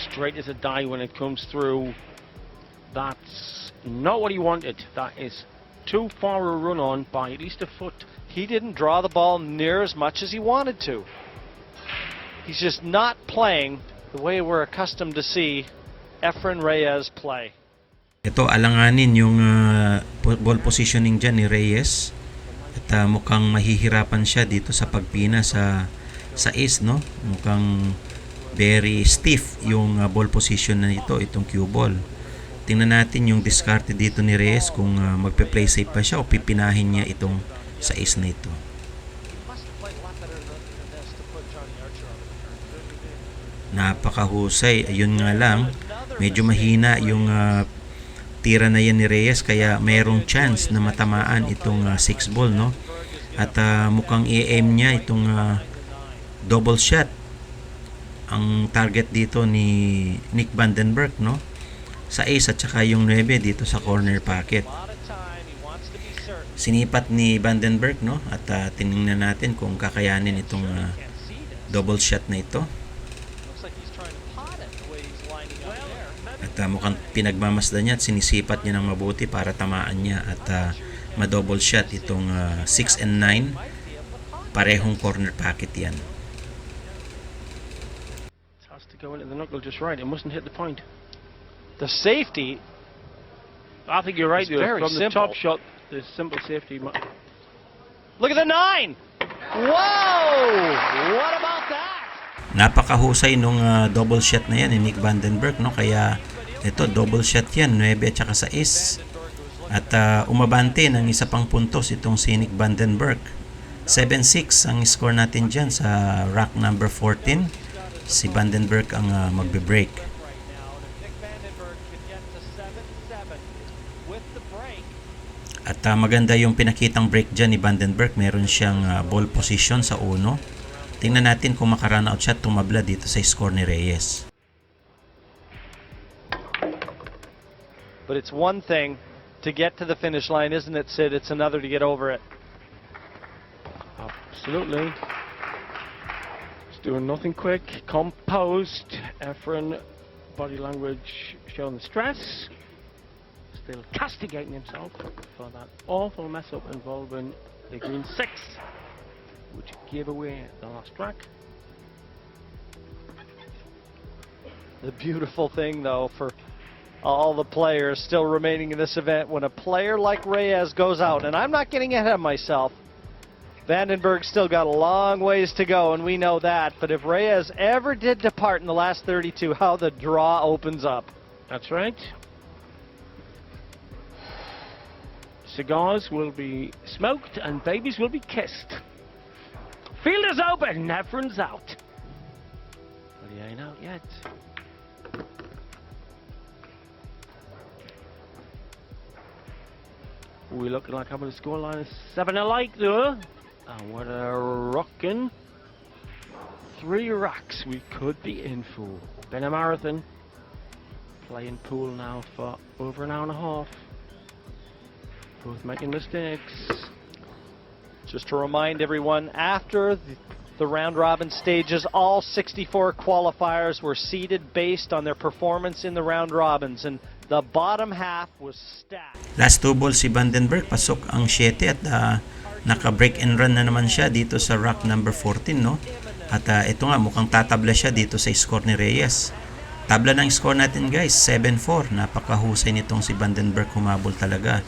[SPEAKER 1] straight as a die when it comes through. That's not what he wanted. That is too far a run on by at least a foot.
[SPEAKER 5] He didn't draw the ball near as much as he wanted to. He's just not playing the way we're accustomed to see Efren Reyes play.
[SPEAKER 4] Ito, alanganin yung ball positioning dyan ni Reyes. At mukhang mahihirapan siya dito sa pagpina sa ace, no? Mukhang very stiff yung ball position na ito, itong cue ball. Tingnan natin yung discard dito ni Reyes kung magpe-play safe pa siya o pipinahin niya itong sa ace na ito. Napakahusay. Ayun nga lang, medyo mahina yung tira na yan ni Reyes, kaya mayroong chance na matamaan itong 6 ball, no? At mukhang i-aim niya itong double shot ang target dito ni Nick van den Berg, no? Sa ace at saka yung 9 dito sa corner pocket. Sinipat ni van den Berg, no? At tiningnan natin kung kakayanin itong double shot na ito. At mukhang pinagmamasdan niya at sinisipat niya ng mabuti para tamaan niya at ma-double shot itong 6 and 9. Parehong corner pocket yan.
[SPEAKER 1] It has to go into the knuckle just right. It mustn't hit the point.
[SPEAKER 5] The safety,
[SPEAKER 1] I think you're right.
[SPEAKER 5] It's very
[SPEAKER 1] From the
[SPEAKER 5] simple.
[SPEAKER 1] top shot, the simple safety.
[SPEAKER 5] look at the 9! Whoa! What about that?
[SPEAKER 4] Napakahusay nung double shot na yan ni Nick van den Berg, no? Kaya ito, double shot yan, 9 at saka sa ace. At umabante ng isa pang puntos itong si Nick van den Berg. 7-6 ang score natin dyan sa rack number 14. Si van den Berg ang magbe-break. At maganda yung pinakitang break dyan ni van den Berg. Meron siyang ball position sa uno. Tingnan natin kung makarun out shot tumabla dito sa score ni Reyes.
[SPEAKER 5] But it's one thing to get to the finish line, isn't it, Sid? It's another to get over it.
[SPEAKER 1] Absolutely. It's doing nothing quick. Composed. Efren, body language showing the stress. Still castigating himself for that awful mess up involving the green 6, which gave away the last track.
[SPEAKER 5] The beautiful thing, though, for all the players still remaining in this event, when a player like Reyes goes out, and I'm not getting ahead of myself, van den Berg's still got a long ways to go, and we know that, but if Reyes ever did depart in the last 32, how the draw opens up.
[SPEAKER 1] That's right. Cigars will be smoked and babies will be kissed. Field is open, Efren's out. But he ain't out yet. We're looking like having a scoreline of 7 alike though. And what a rockin' 3 racks we could be in for. Been a marathon. Playing pool now for over an hour and a half. Both making mistakes.
[SPEAKER 5] Just to remind everyone, after the round-robin stages, all 64 qualifiers were seeded based on their performance in the round-robins, and the bottom half was stacked.
[SPEAKER 4] Last 2 balls si van den Berg, pasok ang 7 at naka-break and run na naman siya dito sa rack number 14, no? At ito nga, mukhang tatabla siya dito sa score ni Reyes. Tabla ng score natin guys, 7-4. Napakahusay nitong si van den Berg, humabol talaga.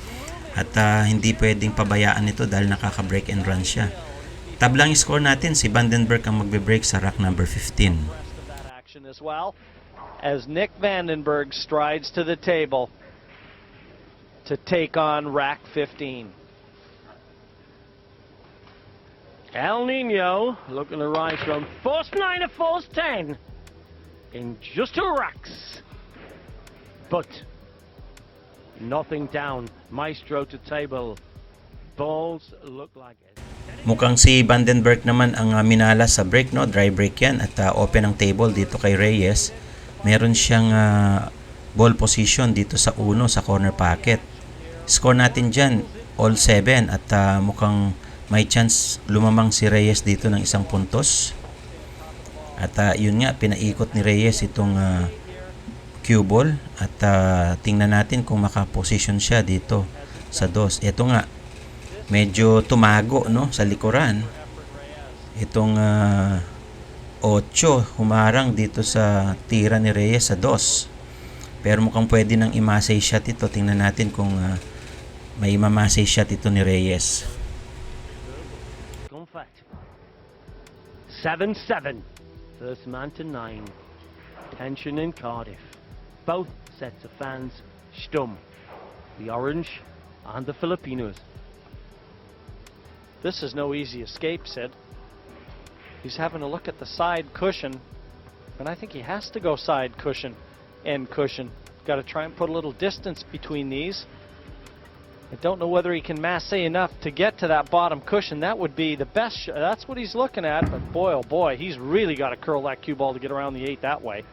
[SPEAKER 4] At hindi pwedeng pabayaan nito dahil nakaka-break and run siya. Tablang score natin, si van den Berg ang magbe-break sa rack number 15.
[SPEAKER 5] As well as Nick van den Berg strides to the table to take on rack 15.
[SPEAKER 1] El Nino looking to rise from first 9 to first 10 in just 2 racks. But nothing down. Maestro to table. Balls look like it.
[SPEAKER 4] Mukhang si van den Berg naman ang minala sa break, no? Dry break yan at open ang table dito kay Reyes. Meron siyang ball position dito sa uno sa corner pocket. Score natin dyan all 7 at mukhang may chance lumamang si Reyes dito ng 1 puntos. At yun nga, pinaikot ni Reyes itong cue ball at tingnan natin kung makaposition siya dito sa 2. Ito nga, medyo tumago, no, sa likuran. Itong 8 humarang dito sa tira ni Reyes sa 2. Pero mukhang pwede nang i-massay shot ito. Tingnan natin kung may ma-massay shot ito ni Reyes.
[SPEAKER 1] 7-7. First man to 9. Tension in Cardiff. Both sets of fans stum. The Orange and the Filipinos.
[SPEAKER 5] This is no easy escape, Sid. He's having a look at the side cushion, and I think he has to go side cushion, end cushion. Got to try and put a little distance between these. I don't know whether he can masse enough to get to that bottom cushion. That would be the best. That's what he's looking at, but boy, oh boy, he's really got to curl that cue ball to get around the 8 that way.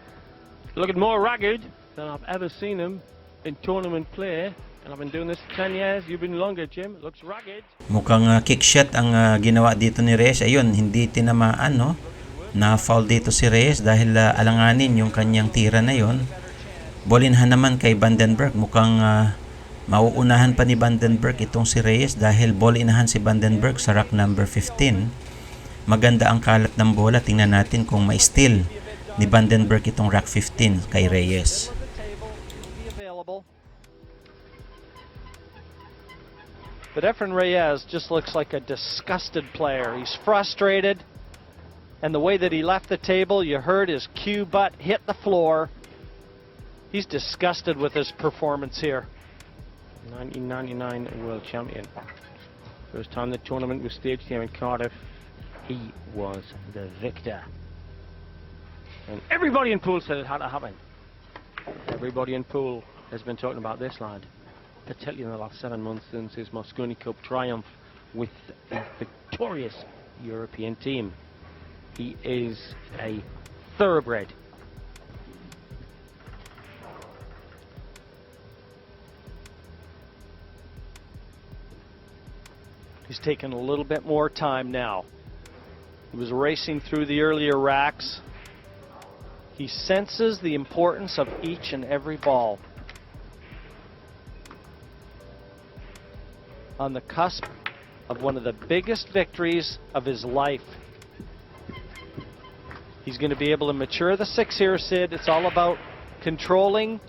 [SPEAKER 1] Looking more ragged than I've ever seen him in tournament play. And I've been doing this for 10 years. You've been longer, Jim. It looks ragged.
[SPEAKER 4] Mukhang kick shot ang ginawa dito ni Reyes. Ayun, hindi tinamaan, no? Na-foul dito si Reyes dahil alanganin yung kanyang tira na yon. Bolinhan naman kay Den Berg. Mukhang mauunahan pa ni Den Berg itong si Reyes dahil bolinahan si Den Berg sa rack number 15. Maganda ang kalat ng bola. Tingnan natin kung ma-steal ni Den Berg itong rack 15 kay Reyes.
[SPEAKER 5] But Efren Reyes just looks like a disgusted player. He's frustrated, and the way that he left the table, you heard his cue butt hit the floor. He's disgusted with his performance here.
[SPEAKER 1] 1999 world champion. First time the tournament was staged here in Cardiff, he was the victor. And everybody in pool said it had to happen. Everybody in pool has been talking about this lad, particularly in the last 7 months since his Mosconi Cup triumph with a victorious European team. He is a thoroughbred.
[SPEAKER 5] He's taken a little bit more time now. He was racing through the earlier racks. He senses the importance of each and every ball. On the cusp of one of the biggest victories of his life. He's going to be able to mature the 6 here, Sid. It's all about controlling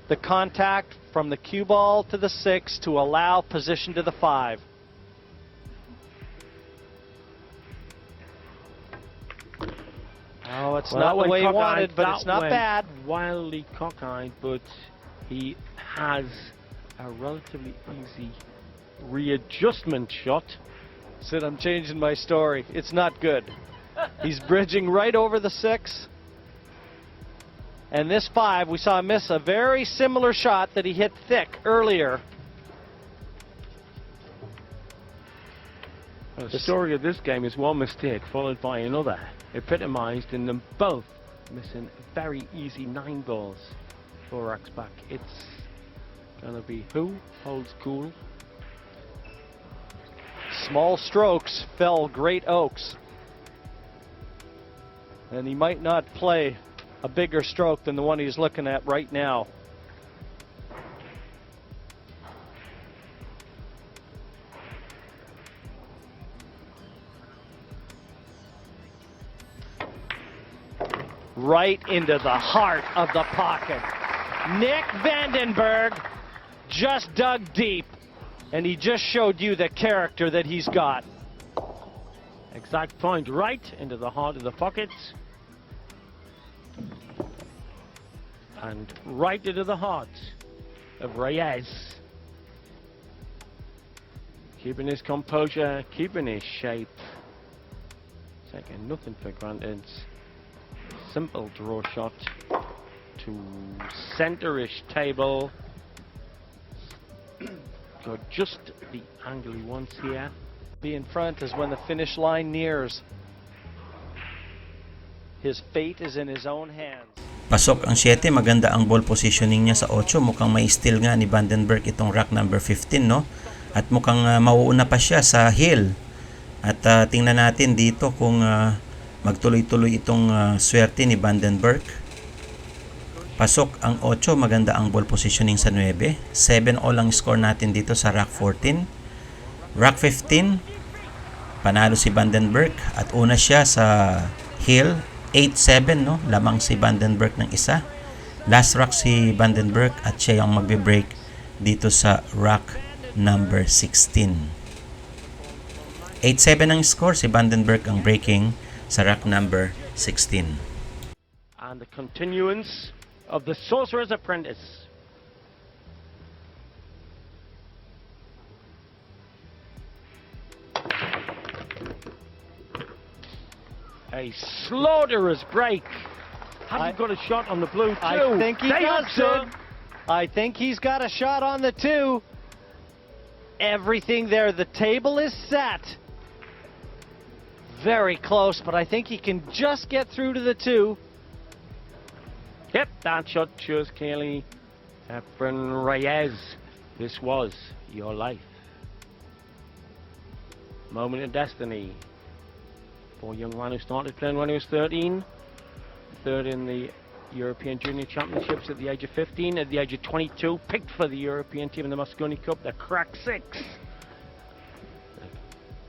[SPEAKER 5] the contact from the cue ball to the 6 to allow position to the 5. Oh, it's not the way he wanted, but it's not bad.
[SPEAKER 1] Wildly cockeyed, but he has a relatively easy readjustment shot.
[SPEAKER 5] Sid, I'm changing my story. It's not good. He's bridging right over the 6. And this 5, we saw him miss a very similar shot that he hit thick earlier.
[SPEAKER 1] The story of this game is one mistake followed by another, epitomized in them both missing very easy 9 balls 4 racks back. It's going to be who holds cool.
[SPEAKER 5] Small strokes fell great oaks. And he might not play a bigger stroke than the one he's looking at right now. Right into the heart of the pocket. Nick Den Berg just dug deep, and he just showed you the character that he's got.
[SPEAKER 1] Exact point, right into the heart of the pocket. And right into the heart of Reyes. Keeping his composure, keeping his shape. Taking nothing for granted. Simple draw shot to centre-ish table. Got just the angle he wants here.
[SPEAKER 5] Be in front is when the finish line nears. His fate is in his own hands.
[SPEAKER 4] Pasok ang 7, maganda ang ball positioning niya sa 8. Mukhang may steal nga ni Den Berg itong rack number 15, no? At mukhang mauuna pa siya sa hill. At tingnan natin dito kung magtuloy-tuloy itong swerte ni Den Berg. Pasok ang 8, maganda ang ball positioning sa 9. 7 all ang score natin dito sa rack 14. Rack 15, panalo si Den Berg at una siya sa hill. 8-7, no? Lamang si Den Berg ng isa. Last rack si Den Berg at siya yung magbe-break dito sa rack number 16. 8-7 ang score, si Den Berg ang breaking sa rack number 16.
[SPEAKER 1] and the continuance of the Sorcerer's Apprentice. A slaughterous break. Has he got a shot on the blue too?
[SPEAKER 5] I think he
[SPEAKER 1] They
[SPEAKER 5] does,
[SPEAKER 1] answer.
[SPEAKER 5] Sid. I think he's got a shot on the 2. Everything there. The table is set. Very close, but I think he can just get through to the 2.
[SPEAKER 1] Yep, that shot shows clearly. Efren Reyes, this was your life. Moment of destiny for a young man who started playing when he was 13. Third in the European Junior Championships at the age of 15. At the age of 22, picked for the European team in the Mosconi Cup, the crack 6. The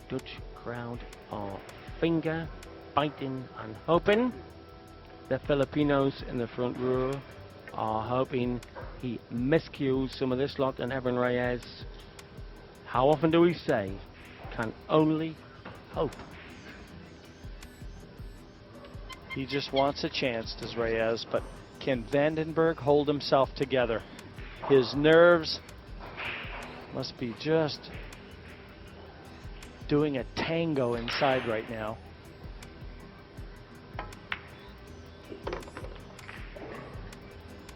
[SPEAKER 1] Dutch crowd are finger biting and hoping. The Filipinos in the front row are hoping he miscues some of this lot, and Efren Reyes, how often do we say, can only hope.
[SPEAKER 5] He just wants a chance, does Reyes, but can Vandenberg hold himself together? His nerves must be just doing a tango inside right now.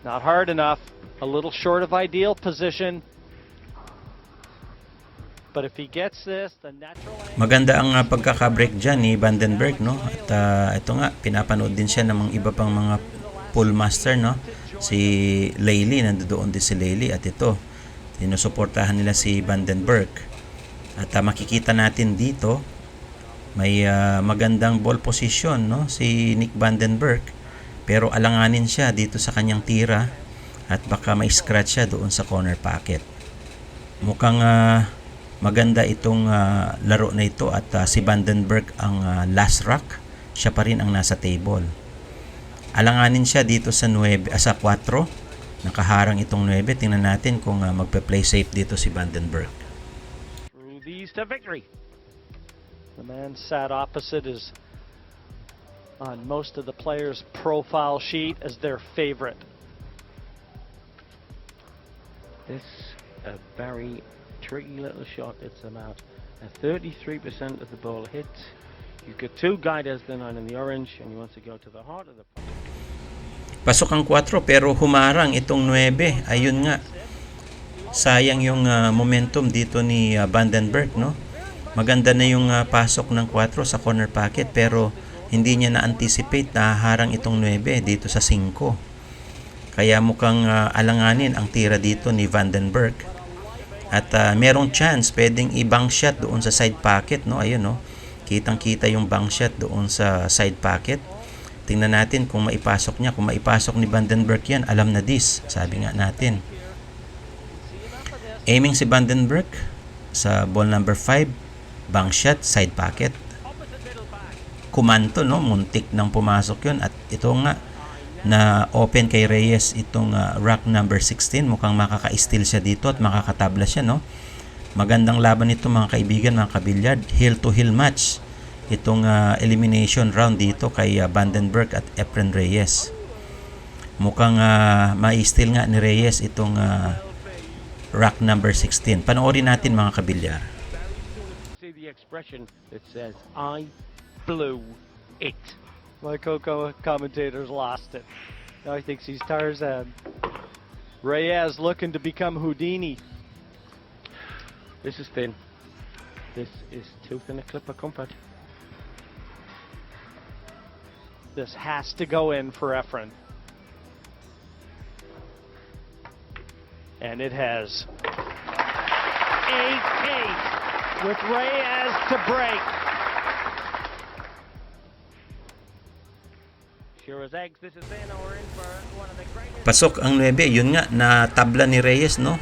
[SPEAKER 5] Not hard enough, a little short of ideal position. But if he gets this, the natural angle...
[SPEAKER 4] Maganda ang pagkaka-break dyan ni Vandenberg, no? At ito nga, pinapanood din siya ng mga iba pang mga pool master, no? Si Layli, nandoon din si Layli, at ito, sinusuportahan nila si Vandenberg. At makikita natin dito, may magandang ball position, no? Si Nick Vandenberg, pero alanganin siya dito sa kanyang tira at baka may scratch siya doon sa corner pocket. Mukhang maganda itong laro na ito at si Vandenberg ang last rock. Siya pa rin ang nasa table. Alanganin siya dito sa 9, sa 4. Nakaharang itong 9. Tingnan natin kung magpe-play safe dito si Vandenberg.
[SPEAKER 1] Through these to victory.
[SPEAKER 5] The man sat opposite is on most of the players' profile sheet as their favorite.
[SPEAKER 1] This a very tricky little shot. It's about a 33% of the ball hit. You've got 2 guiders, the 9 and the orange, and you want to go to the heart of the...
[SPEAKER 4] Pasok ang 4 pero humarang itong 9. Ayun nga. Sayang yung momentum dito ni Vandenberg, no? Maganda na yung pasok ng 4 sa corner pocket pero hindi niya na-anticipate na harang itong 9 dito sa 5. Kaya mukhang alanganin ang tira dito ni Vandenberg. At merong chance, pwedeng i-bank shot doon sa side pocket, no? Ayun, no? Kitang-kita yung bank shot doon sa side pocket. Tingnan natin kung maipasok niya. Kung maipasok ni Vandenberg yan, alam na this. Sabi nga natin. Aiming si Vandenberg sa ball number 5. Bank shot, side pocket. Kumanto, no? Muntik nang pumasok yun. At ito nga, na open kay Reyes itong rack number 16. Mukhang makaka-steal siya dito at makakatabla siya, no? Magandang laban ito mga kaibigan, mga kabilyard. Heel to heel match itong elimination round dito kay Vandenberg at Efren Reyes. Mukhang ma-steal nga ni Reyes itong rack number 16. Panoorin natin mga kabilyar.
[SPEAKER 1] See the expression that says, I blew it.
[SPEAKER 5] My commentator's lost it. Now he thinks he's Tarzan. Reyes looking to become Houdini.
[SPEAKER 1] This is thin. This is too thin a clip of comfort.
[SPEAKER 5] This has to go in for Efren. And it has. A case with Reyes to break.
[SPEAKER 1] Sure as eggs, this is in or in for one of the greatest.
[SPEAKER 4] Pasok ang 9. Yun nga, na tabla ni Reyes, no?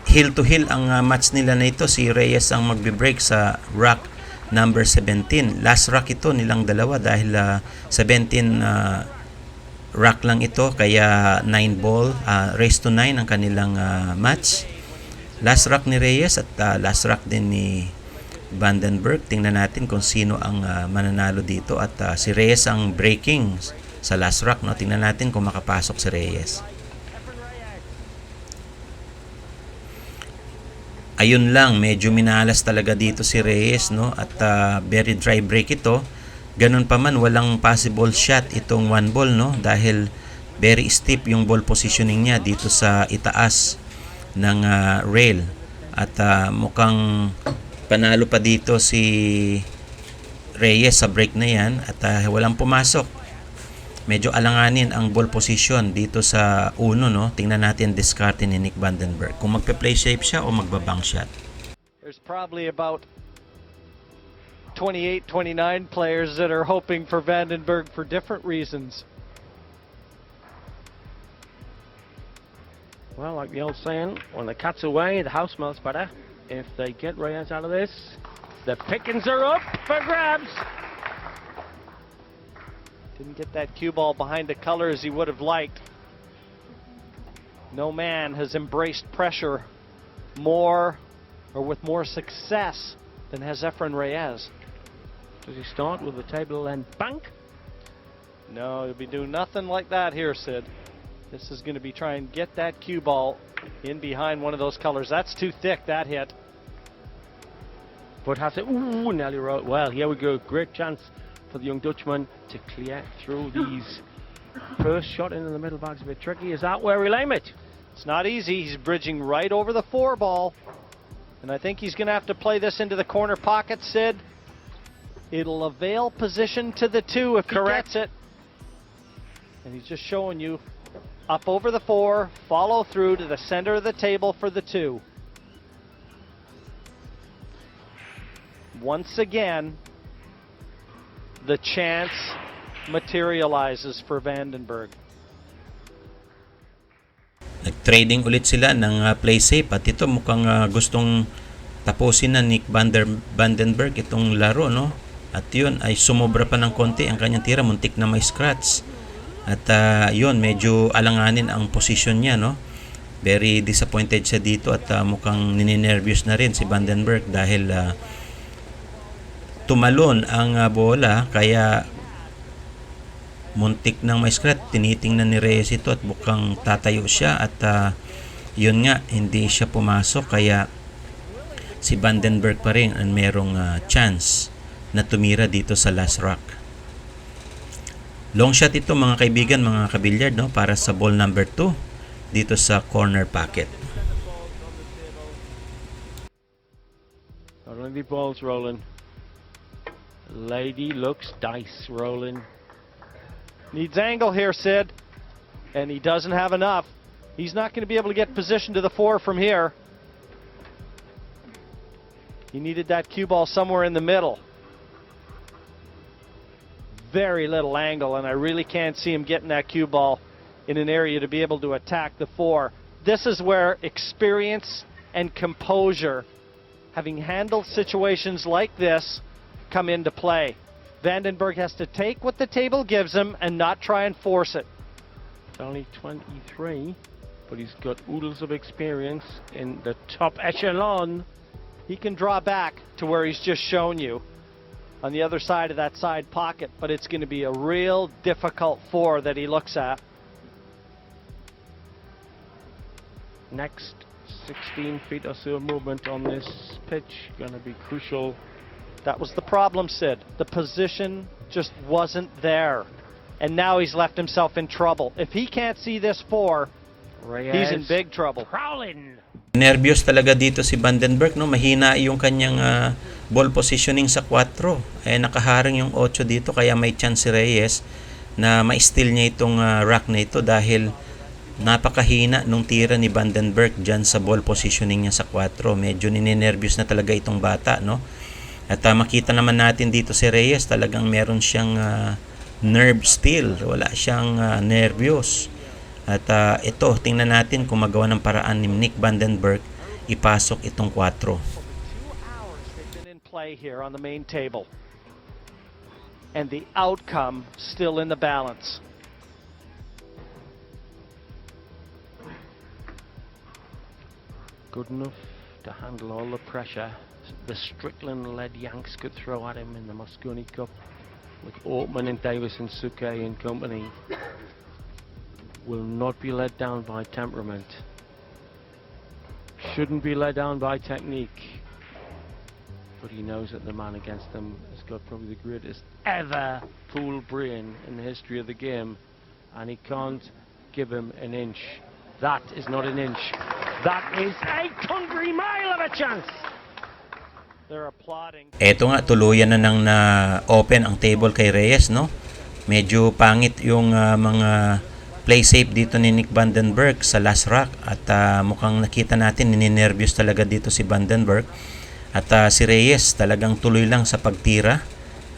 [SPEAKER 4] Heel to heel ang match nila na ito. Si Reyes ang magbe-break sa rack number 17. Last rack ito nilang dalawa dahil 17 rack lang ito. Kaya 9 ball, race to 9 ang kanilang match. Last rack ni Reyes at last rack din ni Vandenberg. Tingnan natin kung sino ang mananalo dito. At si Reyes ang breaking sa last rack, no? Tingnan natin kung makapasok si Reyes. Ayun lang, medyo minalas talaga dito si Reyes, no? At very dry break ito. Ganun pa man, walang possible shot itong one ball, no? Dahil very steep yung ball positioning niya dito sa itaas ng rail. At mukhang panalo pa dito si Reyes sa break na yan. At walang pumasok. Medyo alanganin ang ball position dito sa uno, no? Tingnan natin discarte ni Nick Vandenberg. Kung magpe-play safe siya o magbabang shot.
[SPEAKER 5] There's probably about 28, 29 players that are hoping for Vandenberg for different reasons.
[SPEAKER 1] Well, like the old saying, when the cat's away, the house smells better. If they get Reyes out of this, the pickings are up for grabs.
[SPEAKER 5] Didn't get that cue ball behind the color as he would have liked. No man has embraced pressure more or with more success than has Efren Reyes.
[SPEAKER 1] Does he start with the table and bank?
[SPEAKER 5] No, he'll be doing nothing like that here, Sid. This is going to be trying to get that cue ball in behind one of those colors. That's too thick, that hit.
[SPEAKER 1] But has it? Ooh, nearly right. Well, here we go. Great chance for the young Dutchman to clear through these. First shot into the middle bag's a bit tricky. Is that where he'll aim it?
[SPEAKER 5] It's not easy. He's bridging right over the 4 ball. And I think he's going to have to play this into the corner pocket, Sid. It'll avail position to the 2 if he gets it. And he's just showing you up over the 4, follow through to the center of the table for the 2. Once again, the chance materializes for Vandenberg.
[SPEAKER 4] Nag-trading ulit sila ng play safe at ito mukhang gustong tapusin na Nick Vandenberg itong laro, no? At yun ay sumobra pa ng konti ang kanyang tira, muntik na may scratch. At yun, medyo alanganin ang position niya, no? Very disappointed siya dito at mukhang nininervyos na rin si Vandenberg dahil tumalon ang bola kaya muntik nang may scratch. Tinitingnan ni Reyes ito at mukhang tatayo siya at yun nga, hindi siya pumasok kaya si Vandenberg pa rin ang merong chance na tumira dito sa last rock. Long shot ito mga kaibigan, mga kabilyard, no? Para sa ball number 2 dito sa corner pocket.
[SPEAKER 1] Not only balls rolling. Lady looks dice rolling.
[SPEAKER 5] Needs angle here, Sid. And he doesn't have enough. He's not going to be able to get position to the 4 from here. He needed that cue ball somewhere in the middle. Very little angle, and I really can't see him getting that cue ball in an area to be able to attack the 4. This is where experience and composure, having handled situations like this, come into play. Vandenberg has to take what the table gives him and not try and force it.
[SPEAKER 1] It's only 23, but he's got oodles of experience in the top echelon.
[SPEAKER 5] He can draw back to where he's just shown you on the other side of that side pocket, but it's going to be a real difficult 4 that he looks at.
[SPEAKER 1] Next 16 feet or so of movement on this pitch going to be crucial.
[SPEAKER 5] That was the problem, Sid. The position just wasn't there. And now he's left himself in trouble. If he can't see this 4,
[SPEAKER 1] Reyes
[SPEAKER 5] he's in big trouble.
[SPEAKER 1] prowling.
[SPEAKER 4] Nervyos talaga dito si Vandenberg, no? Mahina yung kanyang ball positioning sa 4. Eh nakaharang yung 8 dito kaya may chance si Reyes na ma-steal niya itong rack na ito dahil napakahina nung tira ni Vandenberg dyan sa ball positioning niya sa 4. Medyo ninenervyos na talaga itong bata, no? At makita naman natin dito si Reyes, talagang meron siyang nerve still. Wala siyang nervyos. At ito, tingnan natin kung magawa ng paraan ni Nick Vandenberg ipasok itong 4.
[SPEAKER 5] 2 hours they've been in play here on the main table. And the outcome still in the balance.
[SPEAKER 1] Good enough to handle all the pressure the Strickland-led Yanks could throw at him in the Mosconi Cup. with Ortman and Davis and Suke and company, will not be let down by temperament. Shouldn't be let down by technique. But he knows that the man against him has got probably the greatest ever pool brain in the history of the game, and he can't give him an inch. That is not an inch. That is a country mile of a chance.
[SPEAKER 5] They're applauding.
[SPEAKER 4] Eto nga, tuluyan na nang na-open ang table kay Reyes, no? Medyo pangit yung mga play safe dito ni Nick Van Den Berg sa last rack, at mukhang nakita natin ninenervyos talaga dito si Van Den Berg. At si Reyes talagang tuloy lang sa pagtira,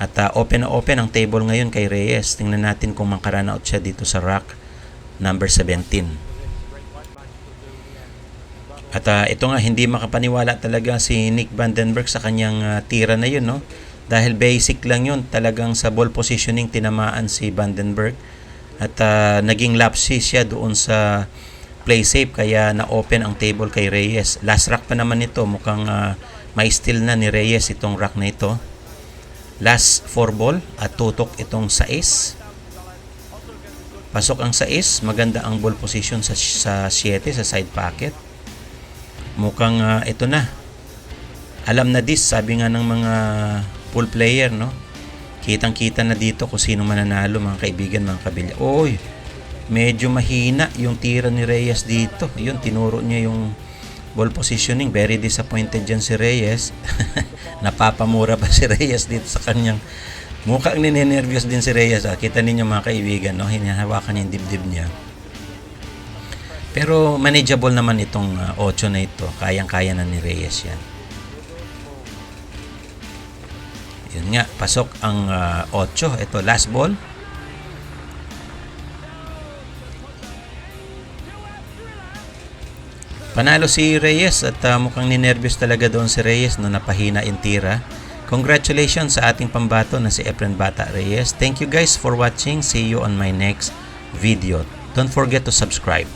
[SPEAKER 4] at open na open ang table ngayon kay Reyes. Tingnan natin kung makarana out siya dito sa rack number 17. At ito nga, hindi makapaniwala talaga si Nick Van Den Berg sa kanyang tira na yun, no? Dahil basic lang yun, talagang sa ball positioning tinamaan si Van Den Berg, at naging lapsi siya doon sa play safe, kaya na-open ang table kay Reyes. Last rack pa naman ito, mukhang may steal na ni Reyes itong rack na ito. Last 4 ball at tutok itong 6. Pasok ang 6, maganda ang ball position sa 7 sa side pocket. Mukhang ito na. Alam na this, sabi nga ng mga pool player, no? Kitang-kita na dito kung sino mananalo, mga kaibigan, mga kabilya. Oy, medyo mahina yung tira ni Reyes dito. Yun, tinuro niya yung ball positioning. Very disappointed dyan si Reyes. Napapamura pa si Reyes dito sa kanyang. Mukhang ninenervyos din si Reyes. Kita ninyo, mga kaibigan, no? Hinahawakan yung dibdib niya. Pero manageable naman itong 8 na ito. Kayang-kaya na ni Reyes yan. Yun nga, pasok ang 8. Ito, last ball. Panalo si Reyes, at mukhang ninervyos talaga doon si Reyes no napahina yung tira. Congratulations sa ating pambato na si Efren Bata Reyes. Thank you guys for watching. See you on my next video. Don't forget to subscribe.